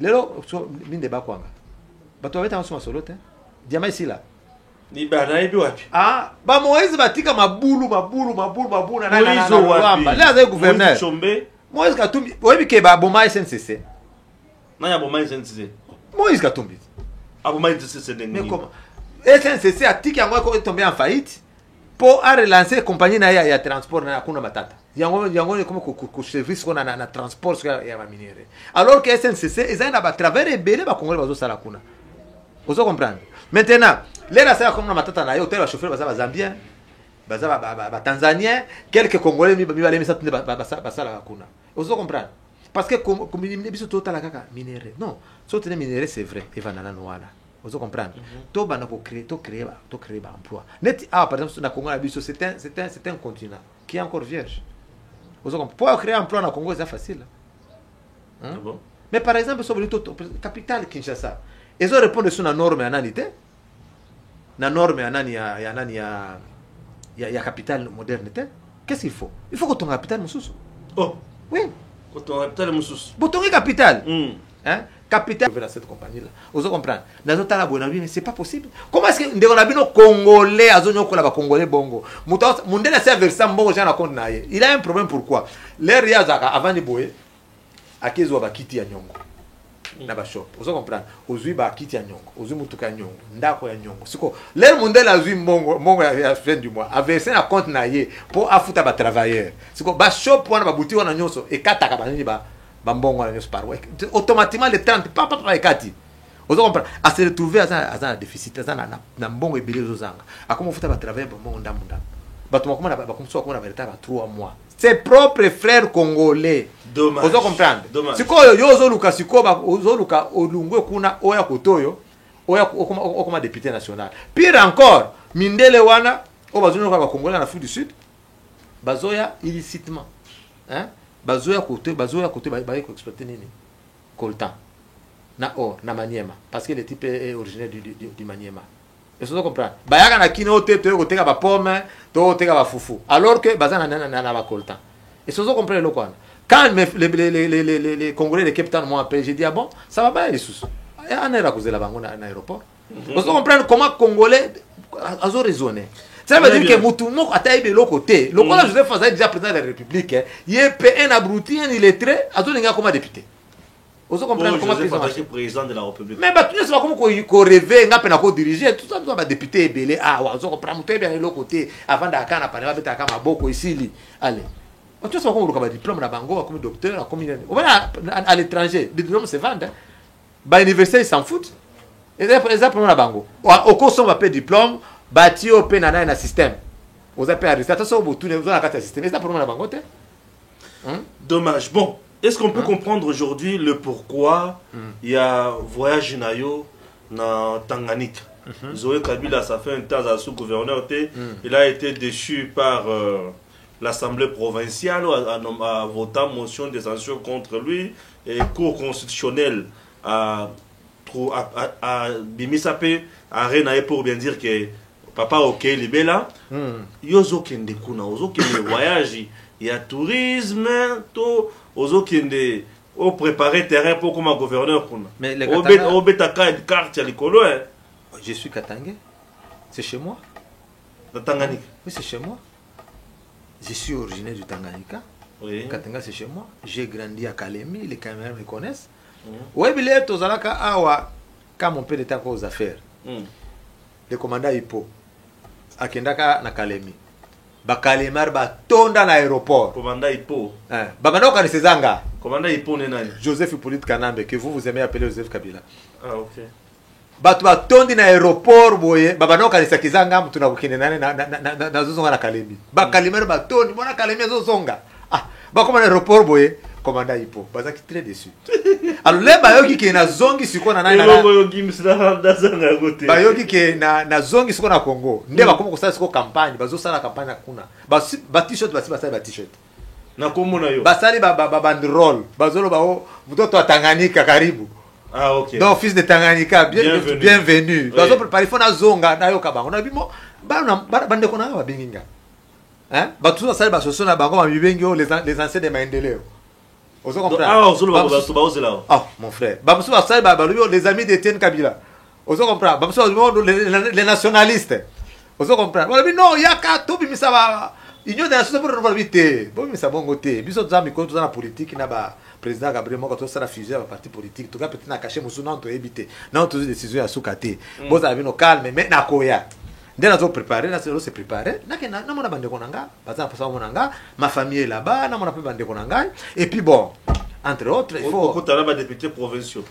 Lelo mine de bakwanga. Bato weta nsoma solote. Diama ici là. Ni bana ibi wapi? Ah, ba Moïse batika mabulu na Moïse là c'est gouverneur. Moïse Katumbi, oyebi ke ba boma SNCC. Na ya boma SNCC. Moïse Katumbi. A boma SNCC dengi. Mais comment? SNCC a tiki yango ko tombé en faillite pour relancer compagnie na ya transport na kuna matata. Yango comme ko service ko na transport ya ba minéraux. Alors que SNCC ezana ba travers ebele ba Congolais bazo sala kuna. Vous comprenez? Maintenant, les rassas comme matata na yo tel ba chauffeur ba Zambien, ba Tanzanien, quelques Congolais mi balé ça tunde ba sala kuna. Vous comprenez? Parce que comme biso total kaka minéraux. Non, so tene minéraux c'est vrai, et va na noala. Vous comprenez? To bana ko créer ba emploi. Net par exemple na Congo na biso c'est un continent qui est encore vierge. Vous comprenez? Pour créer un emploi na Congo c'est facile. Hein? Bon. Mais par exemple sur le capitale Kinshasa, ils ont répondu sur la norme à nanité. La norme à nani ya capitale modernité. Qu'est-ce qu'il faut? Il faut que ton capitale moussous. Oh. Oui. Que ton capitale moussous. Pour ton capitale. Hein? Capitale vers cette compagnie là. Vous comprenez? Dans notre la bonne mais c'est pas possible. Comment est-ce que on a bino congolais azonyo ko la ba congolais bongo. Mundela c'est versa mbongo jana compte na ye. Il a un problème pourquoi? L'air yazaka avant de boyer akezo ba kiti ya nyongo. na ba shop ozo comprendre ozui ba kiti ya nyongo ozui mutuka ya nyongo ndako ya nyongo siko le mondele azui mbongo ya fin du mois averser na compte na ye pour afuta ba travailleur siko ba shop wana ba boutique wana nyonso ekataka ba nini ba mbongo wana nyonso par automatiquement le 30 papa ekati ozo comprendre a se retrouver à déficit na mbongo ebele ozanga akoma futa ba travailleur ba mbongo ndamu bato makoma na ba komso akoma na verita ba 3 mois ses propres frères congolais. Dommage. Vous comprendre. Dommage. Sikoyo yozo luka sikoba ozo luka olungwe kuna oya kotoyo oya okoma député national. Pire encore, mindele wana o bazono ka congolais na Afrique du Sud bazoya illicitement. Hein? Bazoya côté ba exploiter nini? Coltan. Na or na Maniema parce que le type est originaire du Maniema. Et vous comprenez. Bayaka na kino te to koteka ba pomme, to teka ba fufu. Alors que bazana na ba coltan. Et vous comprenez le quoi. Quand les Congolais de Cape Town m'ont appelé, j'ai dit ah bon, ça va pas les sous. Et on est à cause de la banque à l'aéroport. Vous comprenez comment Congolais a raisonné. Ça veut dire que Moutoumok a taillé de l'autre côté. Le Congolais Joseph Faza est déjà président de la République. Il est un abruti, un illettré, a donné comme député. Vous comprenez comment Joseph Faza est président de la République. Mais tu sais pas comment qu'on rêve, on a diriger tout ça, tout ça, députéébélé. Ah, vous comprenez, vous bien de l'autre côté avant d'aller à Panama, à Kamaboko ici. Allez. Tu sais pas comment on a un diplôme à Bango, comme docteur, comme à l'étranger. Les diplômes se vendent. Bah, l'université, ils s'en foutent. Exactement à Bango. Au cours de son diplôme, bâti au pénana un système. Vous avez arrêté. Attention, vous tournez dans la système. C'est ça pour la Bango. Dommage. Bon, est-ce qu'on peut comprendre aujourd'hui le pourquoi il y a voyage nayo dans Tanganyika? Zoé Kabila, ça fait un temps à sous-gouverneur. Il a été déchu par l'Assemblée provinciale a voté motion de censure contre lui et Cour constitutionnelle a Bimisapé a renaé pour bien dire que papa ok libela yozo kende kuna ozo kende voyage il y a tourisme to ozo kende au préparer terrain pour comme gouverneur kuna mais au betaka carte ya likolo je suis Katangé, c'est chez moi. La Tanganyika. Oui, c'est chez moi. Je suis originaire du Tanganyika. Oui. Katanga, c'est chez moi. J'ai grandi à Kalemi, les caméras me connaissent. Oui, mais les Tozalaka Awa, quand mon père était encore aux affaires, le commandant Hippo, à Kendaka, na Kalemi. Bakalemar batonda na aéroport. Commandant Hippo. Bamanda okanise zanga. Commandant Hippo n'est nani? Joseph Hippolyte Kanambe, que vous aimez appeler Joseph Kabila. Ah, ok. Batu batondi na aéroport boye baba no kanisa kizanga mtu na kukine nane na zozonga na Kalemi bakalimero batondi mwana Kalemi zozonga bakoma na aéroport boye commandant Hippo bazaki très déçu alors le bayoki ke na zongi siko na nani na bayoki msala ndazanga gote bayoki ke na zongi siko na Congo nde bakoma kusala siko campagne bazosala campagne kuna ba t-shirt basala ba t-shirt na komona yo basali ba banderole bazolo bao mtoto wa Tanganyika karibu. Ah, ok. Donc, fils de Tanganyika, bienvenue. Oui. Donc, par exemple, zonga na yo kabango. Na bimo, bande kona ba binginga. Hein? Ba tout ça ba soso na bango ba bibengo les anciens de Maendeleo. Ozo comprendre. Ah, ozo ba ozo là. Ah, mon frère. Ba musu ba sala ba les amis d'Étienne Kabila. Ozo comprendre. Ba musu les nationalistes. Ozo comprendre. Ba non, yaka to bi misaba. Union des nations pour revaliter. Bon mi sabongo te. Biso za mi ko na politique na ba président Gabriel Moko to sala fusion à parti politique to ka peut-être na cacher musu non to éviter. Non to décision ya sukate. Bon ça vino calme mais na koya. Dès na zo préparer na se préparer. Na mona bande konanga, baza pasa monanga, ma famille est là-bas, na mona pe bande konanga et puis bon, entre autres, il faut quand on a députés provinciaux.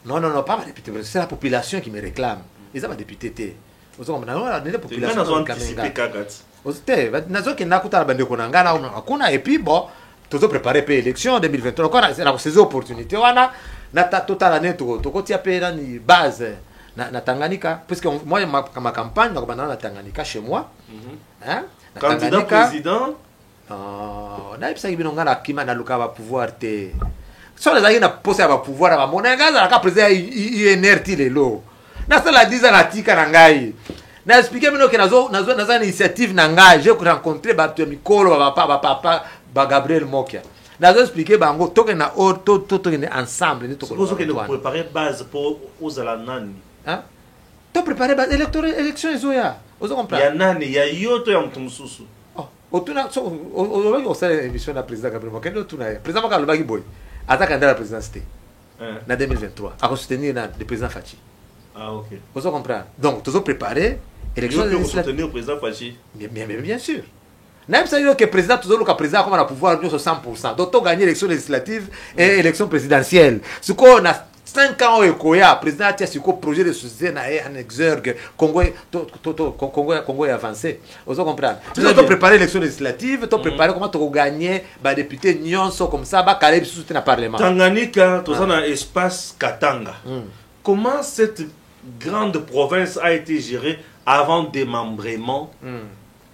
Non, pas ma député, c'est la population qui me réclame. Ils ont ma député té. Vous avez la population qui anticipé kagat. Osite, nazo ki nakuta na bande konanga na hakuna et puis bon, tozo préparer pour l'élection 2023 encore na ces opportunités wana na total année to kotia pe ni base na Tanganyika puisque moi ma campagne na Tanganyika chez moi. Hein? Candidat président. Na ipsa binonga na kima na luka ba pouvoir te. So les aïna poser ba pouvoir ba monanga za ka président INRT lelo. Na sala 10 ans na tika na ngai. Na expliquer mino que nazo initiative na ngai, j'ai rencontré ba mikolo ba papa ba Gabriel Mokia. Nazo expliquer bango to na to ensemble ni to ko. Vous que préparer base pour aux alanani. Hein? To préparer base élection ezoya. Ozo comprendre. Ya nani ya yoto ya mtumsusu. Oh, otuna so o sala émission na président Gabriel Mokia, otuna président Mokia le bagi boy. Ata candidat à la présidence. en 2023 à soutenir le président Fachi. Ah, ok. Vous comprenez? Donc, tous préparés. Élection législative. Soutenir le président Fachi. Bien sûr. Même si le président, tout le président comme le pouvoir sur 100%. Donc, tu gagnes l'élection législative et l'élection présidentielle. Ce qu'on a 5 ans au Koya, président a ce projet de société en exergue, Congo est avancé. Vous comprenez? Tu dois préparer l'élection législative, tu préparer comment tu gagner des députés nyonso comme ça, bah Caleb soutient le Parlement. Tanganyika, tu as un espace Katanga. Comment cette grande province a été gérée avant démembrement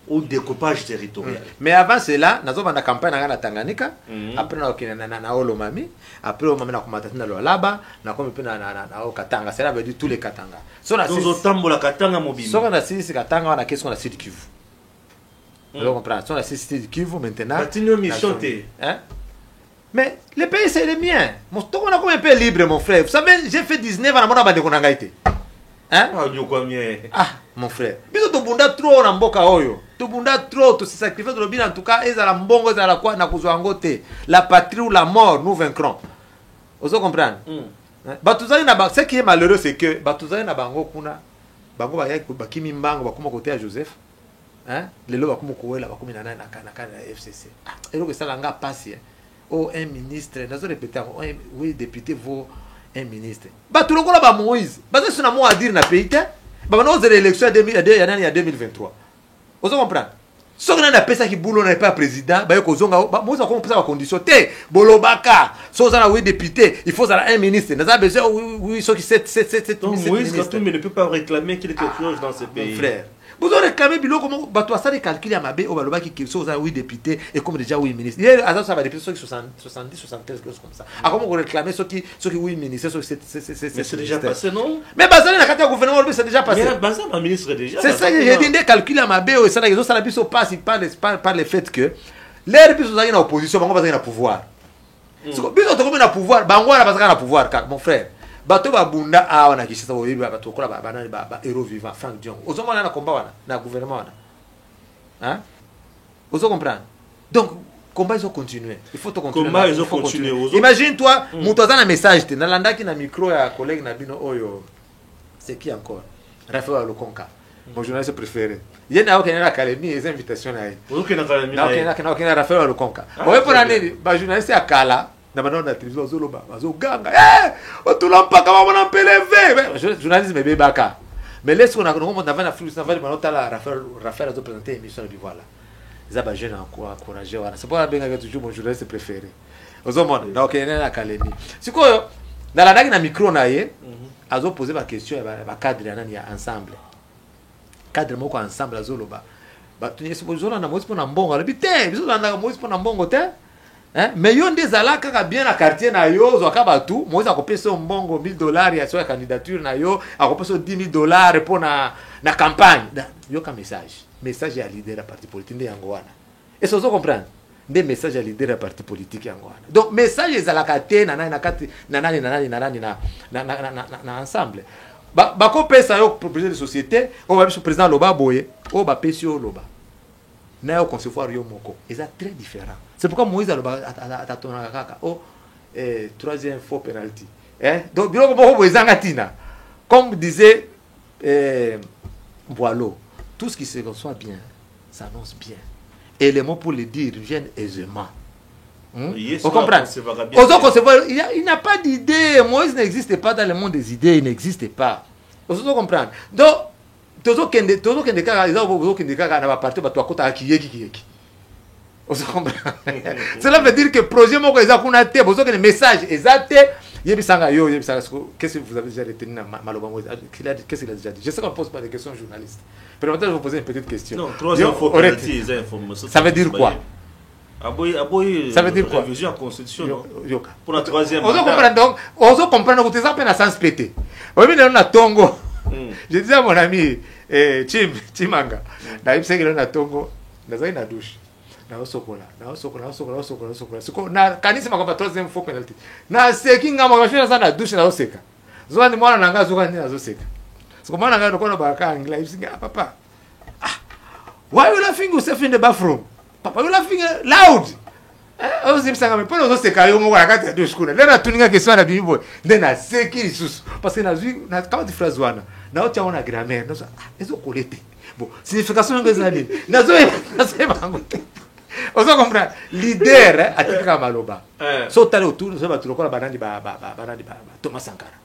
ou découpage territorial? Mais avant cela, nous avons une campagne à Tanganyika, après nous avons Olomami, après nous avons Matana Lolaba, nous avons Katanga, cela veut dire tous les Katanga. Nous avons la Katanga mobile. Si on a 6 Katanga, on a qu'est-ce qu'on a 6 Kivu. Vous comprenez? Si on a 6 Kivu maintenant. Mais le pays c'est le mien. On a comme un peu libre, mon frère. Vous savez, j'ai fait 19 ans à mon Konangaïté. Hein? Ah, mon frère. Biso to bunda trop na mboka oyo. To bunda trop, to se sacrifier de l'obin en tout cas, ezala mbongo ezala kwa na kuzwa ngote. La patrie ou la mort, nous vaincrons. Vous comprenez? Batuzali na ce qui est malheureux c'est que batuzali na bango kuna bango ba yaki bakimi mbango bakuma côté à Joseph. Hein? Lelo bakuma koela bakumi na FCC. Ah, elo que ça langa passe. Oh, un ministre, nous répétons, oui, député vaut un ministre. Bah, tout le monde a Moïse. Bah, c'est ce qu'on a dire dans le pays. Bah, on a eu l'élection en 2023. Vous comprenez? Si on a fait ça qui boulot n'est pas président, bah, Moïse a commencé à condition. Bolobaka, si on a eu député, il faut un ministre. Nous avons besoin, oui, ceux qui Moïse ne peut pas réclamer quelque chose dans ce pays. Frère. Vous avez réclamé comment bateau ça calculer à ma bé au baloba qui sont oui députés et comme déjà oui ministre. Il y a ça va députés ceux qui 70 73 quelque chose comme ça. À comment vous réclamez ceux qui oui ministre c'est déjà passé non? Mais Bazali na kati gouvernement c'est déjà passé. Mais Bazali un ministre déjà. C'est ça que j'ai dit calculer à ma bé et ça les autres ça la biso passe par le fait que l'air biso dans opposition bango bazali na pouvoir. Biso to comme na pouvoir bango na bazali na pouvoir mon frère. Bato babunda wana kishisa boyibi bato kola banani ba héros vivant Frank Dion. Ozo mona na combat wana na gouvernement wana. Hein? Ozo comprendre. Donc combat ils ont continué. Il faut to continuer. Combat ils ont continué. Imagine toi, mutoza na message te na landaki na micro ya collègue na bino oyo. C'est qui encore? Raphaël Lokonka. Mon journaliste préféré. Il y a aucune académie les invitations là. Aucune académie. Aucune Raphaël Lokonka. Bon pour année ba journaliste à Kala. Na bana na télévision zoloba bazoganga otulampa kama mwana mpeleve journalisme bébé baka mais laisse qu'on a comment on na flux na vale manota la Raphaël a présenté émission de voilà ils a ba jeune encourager wana c'est pas benga toujours mon journaliste préféré ozomona na ok na académie siko dans la na micro na ye azo poser ma question ba cadre ya nani ya ensemble cadre moko ensemble azoloba ba tunie se bozona na moiz pona mbongo la bité biso na moiz pona mbongo te. Hein? Mais yon des ala kaka bien na quartier na yo zo akaba tout moi ça kopesa mbongo $1000 ya sur candidature na yo akopesa $10,000 pour na campagne yo ka message ya leader ya parti politique nde yango wana et ça vous comprendre des messages ya leader ya parti politique yango wana donc message ezala kate na kati na ensemble ba kopesa yo projet de société on va sur président loba boye o ba pesi o loba na yo concevoir yo moko c'est très différent. C'est pourquoi Moïse a troisième faux penalty. Donc, comme disait Boileau, tout ce qui se conçoit bien s'annonce bien. Et les mots pour le dire viennent aisément. Vous comprenez? Il n'y a pas d'idée. Moïse n'existe pas dans le monde des idées. Il n'existe pas. Vous comprenez? Donc, cela veut dire que le projet moko eza kuna te bozo que le message ezate yebisanga yo yebisanga qu'est-ce que vous avez déjà retenu na maloba mo qu'est-ce qu'il a déjà dit. Je sais qu'on pose pas de questions journalistes. Permettez-moi de vous poser une petite question. Non, troisième fois penalty ça veut dire quoi? Ça veut dire quoi? Révision en constitution pour la troisième mandat. On comprend donc on comprend que ça peine à sans péter. Oui mais on a tongo. Je disais à mon ami Chimanga na ipse que na tongo na zai na douche. Naosokola. Siko na kanisa makwamba troisième faux penalty. Na sekinga makashina sana douche na oseka. Zoa ni mwana nanga zoka ni azoseka. Siko mwana nanga ndokona baka angla isinga papa. Why you laughing yourself in the bathroom? Papa you laughing loud. ozibisanga me pona ozoseka yo moko na kati ya douche kuna lena tuninga question na bibi boy nde naseki lisusu parce que nazwi kama ti phrase wana naotia wana grammaire nazo ezokola te bon signification yango eza nini nazoyeba yango te ozo comprendre leader atikaka maloba so tale autour so bato lokola banani Thomas Sankara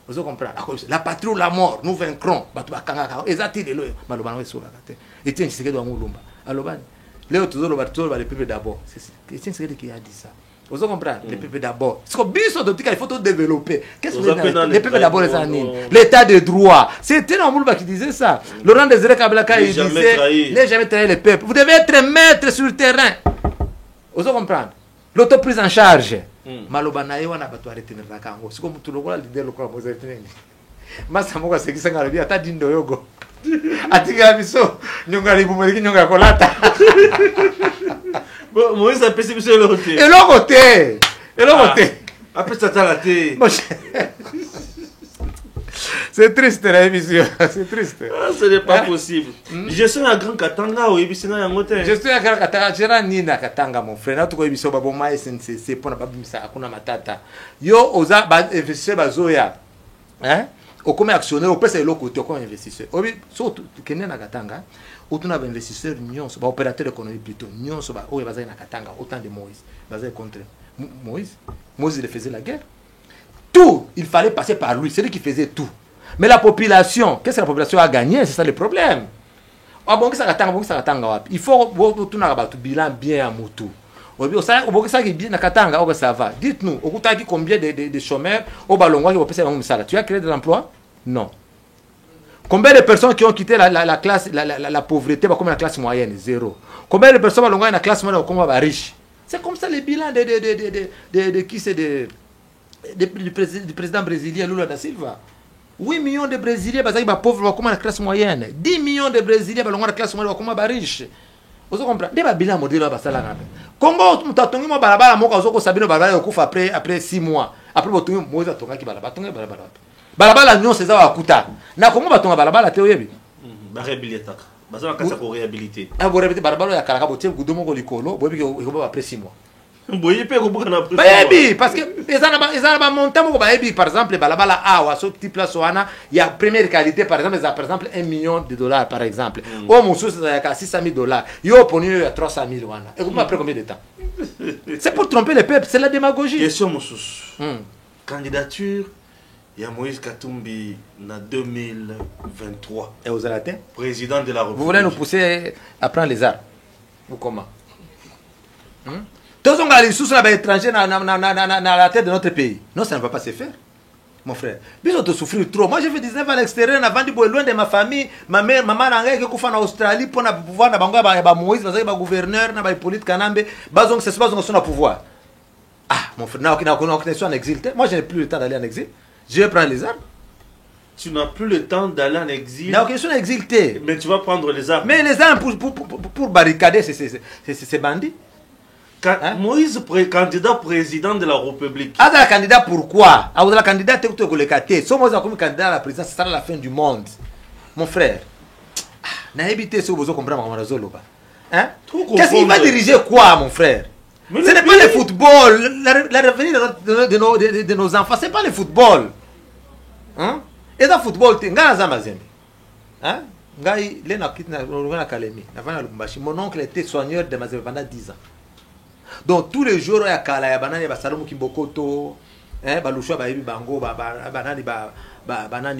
ozo comprendre la patrie ou la mort nous vaincrons bato bakangaka eza ti lelo maloba nango esolaka te Etienne Tshisekedi wango lumba alobani Léo tozoloba le peuple d'abord. C'est Etienne Tshisekedi qui a dit ça. Vous comprenez? Le peuple d'abord. C'est comme biso dotika il faut tout développer. Qu'est-ce que le peuple d'abord les années? L'état de droit. C'était Namboulba qui disait ça. Laurent Désiré Kabila il disait ne jamais trahir le peuple. Vous devez être maître sur le terrain. Vous comprenez? L'autoprise en charge. Maloba na yo wana bato arrêter na kango. C'est comme tout le monde leader lokola Mozambique. Masa moko sekisanga lobi ata dindo yogo. Atika biso nyonga libumeli nyonga kolata. Bon, Moïse a passé biso le côté. Et le côté. Après ça t'a raté. C'est triste la émission, c'est triste. Ce n'est pas possible. Je suis un grand Katanga ou Ibisina Yangote. Je suis un grand Katanga, je suis Nina Katanga mon frère. Na tuko Ibiso baboma SNCC pona babimisa akuna matata. Yo oza ba investisseur bazoya. Hein? Au comme actionnaire au pesa eloko to comme investisseur. Obi so kenya na Katanga, otuna ba investisseur nyonso, ba opérateur économique plutôt nyonso ba oyo bazali na Katanga autant de Moïse. Bazali contre Moïse. Moïse il faisait la guerre. Tout, il fallait passer par lui, c'est lui qui faisait tout. Mais la population, qu'est-ce que la population a gagné? C'est ça le problème. Il faut que bilan bien à Moutou. Ça va. Dites-nous, combien de chômeurs au ballon tu as créé de l'emploi? Non. Combien de personnes qui ont quitté la classe, la pauvreté, comme la classe moyenne? Zéro. Combien de personnes dans la classe moyenne comme riche? C'est comme ça le bilan de qui c'est du président brésilien Lula da Silva. 8 millions de Brésiliens sont pauvres comme la classe moyenne. 10 millions de Brésiliens sont la classe moyenne comme riche. Vous comprenez? Des bilan modèle Congo, nous avons un balabala, après 6 mois. Après, nous avons un balabala, nous c'est ça. Na Congo, nous avons un balabala, tu sais. Réhabilitation. Parce que ça réhabilité. Ah, vous répétez, balabala, il y a après 6 mois. Parce que par exemple balabala awa ce type là soana il y a première qualité par exemple par exemple $1 million par exemple au monsieur c'est $600,000 yo poni il y a $300,000 wana et après combien de temps? C'est pour tromper le peuple, c'est la démagogie. Question monsieur candidature il y a Moïse Katumbi en 2023 et aux Alatins président de la République. Vous voulez nous pousser à prendre les armes ou comment? Tous les sous sont étrangers dans la tête de notre pays. Non, ça ne va pas se faire, mon frère. Ils ont souffrir trop. Moi, j'ai fait 19 ans à l'extérieur, avant de loin de ma famille. Ma mère, maman, qui est en Australie pour pouvoir na Moïse, na gouverneur, na Hippolyte Kanambe, bazong c'est pas son pouvoir. Ah, mon frère, n'a connexion en exil. Moi, je n'ai plus le temps d'aller en exil. Je vais prendre les armes. Tu n'as plus le temps d'aller en exil. N'a aucune exil. Mais tu vas prendre les armes. Mais les armes pour barricader ces bandits. Moïse, candidat président de la République. Ah, la candidat pourquoi? Ah, vous êtes la candidat que le caté. Si vous êtes candidat à la présidence, ce sera la fin du monde. Mon frère. N'a évité ce que vous comprenez, hein? Qu'est-ce qu'il va diriger quoi, mon frère? Ce n'est pas le football. L'avenir de nos enfants, ce n'est pas le football. Hein? Et dans le football, tu as un mazembe. Hein? Mon oncle était soigneur de Mazembe pendant 10 ans. Donc tous les jours il y a kala ya banani ba Salomo Kimbokoto balushwa ba bango banani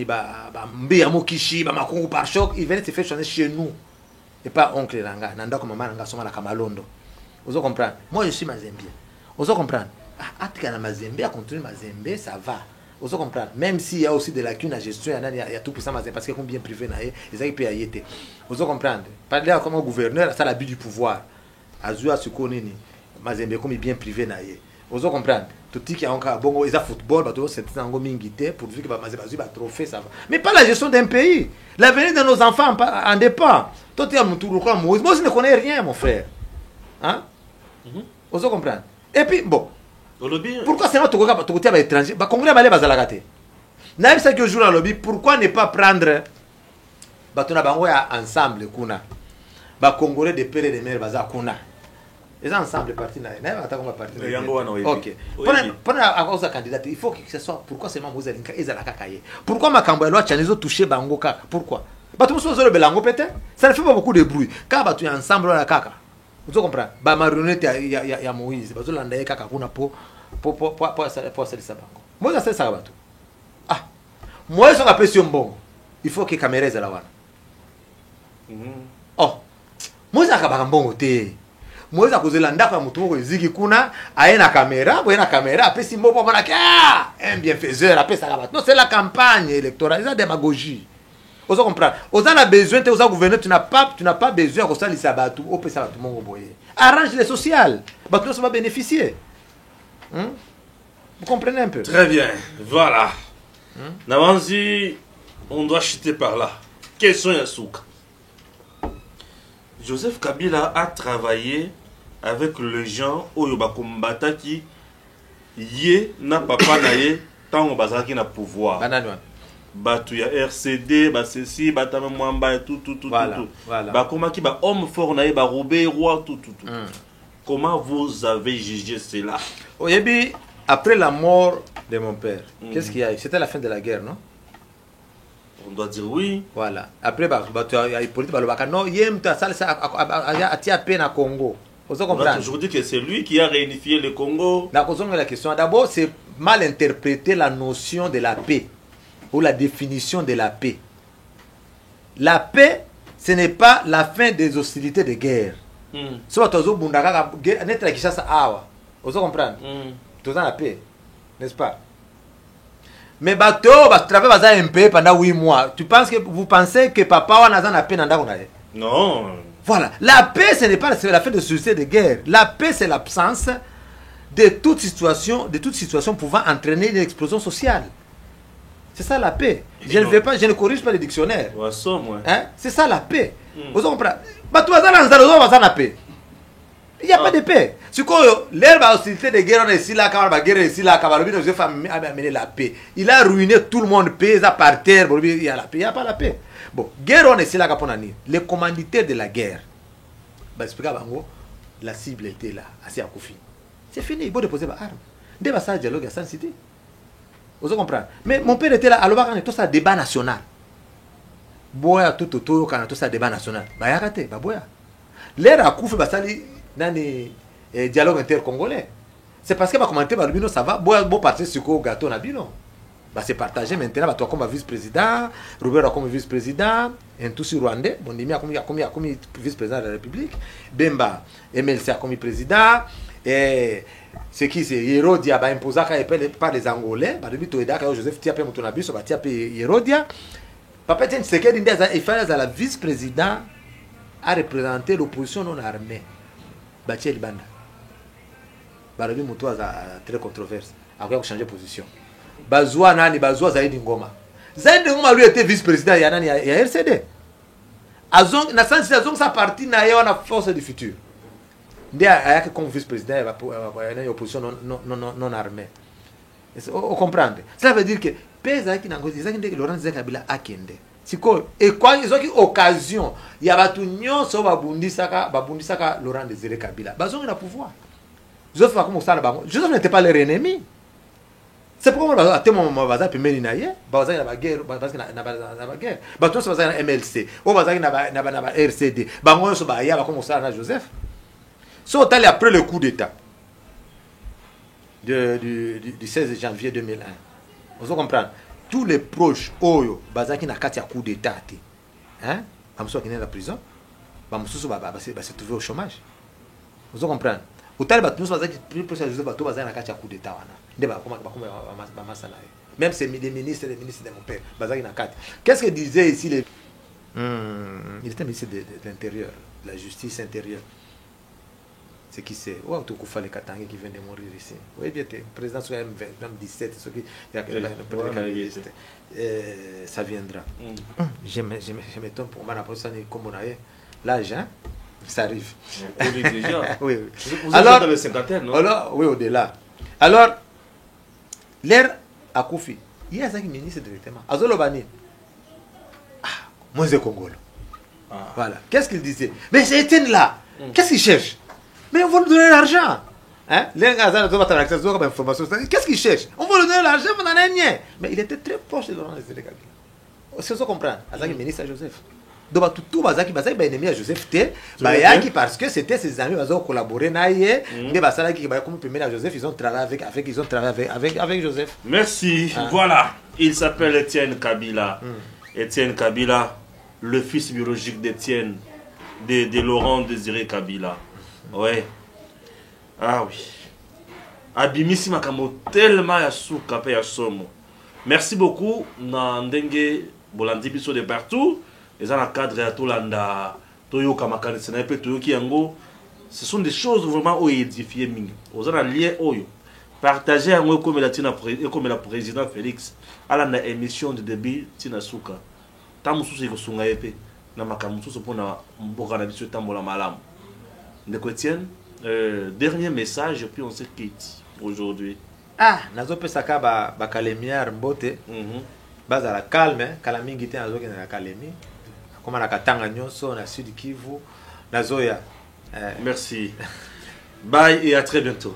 ba mbeya mokishi ba makongo par choc, ils venaient se faire chanter chez nous et pas oncle Langa nanda comme maman Langa soma la Kamalondo. Vous comprenez? Moi je suis mazembien. Vous comprenez? Atika na Mazembe à continuer Mazembe ça va. Vous comprenez? Même s'il y a aussi de lacunes à gestion, il y a tout pour ça Mazembe parce que comme bien privé na ils peuvent y être. Vous comprenez? Parler comme gouverneur ça l'abus du pouvoir. Azua sukonini Mazembe comme bien privé na ye. Vous comprenez? Tout qui a encore bon ils a football bato c'est un mingité pour dire que Mazembe a trophée ça va. Mais pas la gestion d'un pays. L'avenir de nos enfants en dépend. Toi tu as mon tour Moïse. Moi je ne connais rien mon frère. Hein? Vous comprenez? Et puis bon. Pourquoi c'est notre côté à l'étranger? Bah Congolais balé bazalagate. Naïm ça que jour à lobby, pourquoi ne pas prendre batona bango ya ensemble kuna. Bah Congolais de père et de mère baza kuna. Ils sont ensemble partis là. Ok. Pendant à cause de candidat, il faut que ce soit pourquoi seulement vous allez pourquoi ma cambo loi Chanizo touché bango kaka? Pourquoi? Bah tout le monde belango peut-être. Ça ne fait pas beaucoup de bruit. Quand bah tu es ensemble là kaka. Vous comprenez? Bah marionnette ya Moïse. Bah tu l'as kaka kuna pour ça bango. Moi ça ça va tout. Ah. Moi ça appelle sur bon. Il faut que caméra est là wana. Oh. Moi ça ka bongo te. Moi ça cause landa kwa mutu ko ziki kuna aena caméra, boyena caméra, après si mbopo bana un bienfaiseur après ça va. Non, c'est la campagne électorale, c'est la démagogie. Vous comprenez? Vous avez besoin de vous gouverner, tu n'as pas besoin de ça les sabatu, au pesa tout monde boyer. Arrange les social. Bah tout ça va bénéficier. Vous comprenez un peu? Très bien. Voilà. Nawanzi, on doit chuter par là. Question Yasuka. Joseph Kabila a travaillé avec les gens au Bakumbata qui yé na papa na yé tant on bazaki na pouvoir. Batu ya RCD, ba ceci, batame mwamba tout. Voilà. Ba comment qui ba homme fort na yé ba Robé roi tout. Comment vous avez jugé cela? Oyebi, après la mort de mon père, qu'est-ce qu'il y a? C'était la fin de la guerre, non? On doit dire oui. Voilà. Après, tu as politique, non, yem, tu as ça, à peine à Congo. On a toujours dit que c'est lui qui a réunifié le Congo. La question, d'abord, c'est mal interpréter la notion de la paix ou la définition de la paix. La paix, ce n'est pas la fin des hostilités de guerre. Soit tu as la paix, n'est-ce pas? Mais bateau, travailler un peu pendant 8 mois. Vous pensez que papa a la paix dans la Non. Voilà. La paix, ce n'est pas la fin de société de guerre. La paix, c'est l'absence de toute situation pouvant entraîner une explosion sociale. C'est ça la paix. Je ne corrige pas le dictionnaire. Hein? C'est ça la paix. Vous comprenez? La paix. Il n'y a pas de paix. C'est quoi l'herbe à hostilité de guerre, on est ici là, amener la paix. Il a ruiné tout le monde, paix, à par terre, il y a la paix, il n'y a pas la paix. Bon, guerre, on est ici là, les commanditaires de la guerre, la cible était là, assez à Koufi. C'est fini, il faut déposer l'arme. Dès que ça dialogue à San City. Vous comprenez? Mais mon père était là, alors quand tout ça débat national. Boya tout autour, quand tout ça débat national. Bah, il a raté, bah, boya. L'air à Koufi, bah, ça dans les dialogues intercongolais. C'est parce que ma commentaire Balbino ça va bon partir sur le gâteau Nabino. Bah c'est partagé maintenant toi comme vice-président, Robert comme vice-président, et tout sur Rwandais, bon demi comme vice-président de la République, Bemba MLC comme président et ce qui c'est Hérodia ba imposé par les Angolais, bah depuis Toeda Joseph Tiapé Mutonabiso ba Tiapé Hérodia. Papa tient ce qu'il il fallait à la vice-président à représenter l'opposition non armée. Batiel Banda. Barabi Moutou a très controverse. Après, il a changé de position. Bazoua Nani, Bazoua Zaïd Ngoma. Zaïd Ngoma, lui, était vice-président. Il y a RCD. Na sens Azong, sa partie, n'a pas la force du futur. Il y a comme vice-président, il y a une opposition non armée. Vous comprenez? Cela veut dire que, Pesa qui n'a pas dit que Laurent Kabila a kende. Et quoi, ils ont eu occasion, il y a des gens qui ont Laurent Désiré Kabila. Ils ont eu le pouvoir. Joseph n'était pas leur ennemi. C'est pourquoi à tel moment, on va dire que il y a guerre. Tout ça va MLC. On va dire RCD. On va commencer à Joseph. Si on est après le coup d'État du 16 janvier 2001, vous comprenez? Tous les proches oyo bazaki na kati ya coup d'état hein amso qui est dans la prison ba mususu ba se trouver au chômage. Vous comprenez? Utali ba tous bazaki plus Joseph bato bazaki na kati ya coup d'état wana nde ba koma ba masala même c'est les ministres de mon père bazaki na kati. Qu'est-ce que disait ici les il était ministre de l'intérieur, de la justice intérieure. C'est qui c'est? Ou Autokoufa le Katangé qui vient de mourir ici. Oui, bien, le président sur M17, ça viendra. Je m'étonne pour moi, après ça, comme on a l'âge, hein? Ça arrive. Déjà. Oui. Vous êtes dans le cinquantaine, non? Alors, oui, au-delà. Alors, l'air à Koufi, il y a un ministre directement. Azolo Bani. Ah, moi, c'est Congolo. Voilà. Qu'est-ce qu'il disait? Mais c'est Étienne là. Qu'est-ce qu'il cherche? Mais on va lui donner l'argent. Hein? Qu'est-ce qu'il cherche? On va lui donner l'argent, mais il était très proche de Laurent Désiré Kabila. C'est ça qu'on comprend. Azaki ministre à Joseph. Donc tout bazaki ennemi à Joseph T. Parce que c'était ses amis qui ont collaboré naïe. Mais bazaki comme premier à Joseph, ils ont travaillé avec Joseph. Merci. Voilà. Il s'appelle Étienne Kabila. Étienne Kabila, le fils biologique d'Étienne, de Laurent Désiré Kabila. Ouais. Ah oui. Abimisi makamo tellement ya souka pe ya somo. Merci beaucoup. Nandenge bolandi biso de partout. Et dans le cadre de Tolanda, Toyoka Makane Senape, Toyoki Yango, ce sont des choses vraiment édifiées. Vous avez un lien oyo. Partagez un comme la président Félix à la émission de début Tina Souka. Tamusu se kosunga épée. Na makamusu se pour na mboka na biso tambola malam. Ndeko Etienne, dernier message puis on se quitte aujourd'hui. Ah, nazo pesaka ba kalemiar mbote. Baza la calme, kalamingi te nazo na kalemi. Comme na Katanga nyonso na Sud Kivu, na Zoya. Merci. Bye et à très bientôt.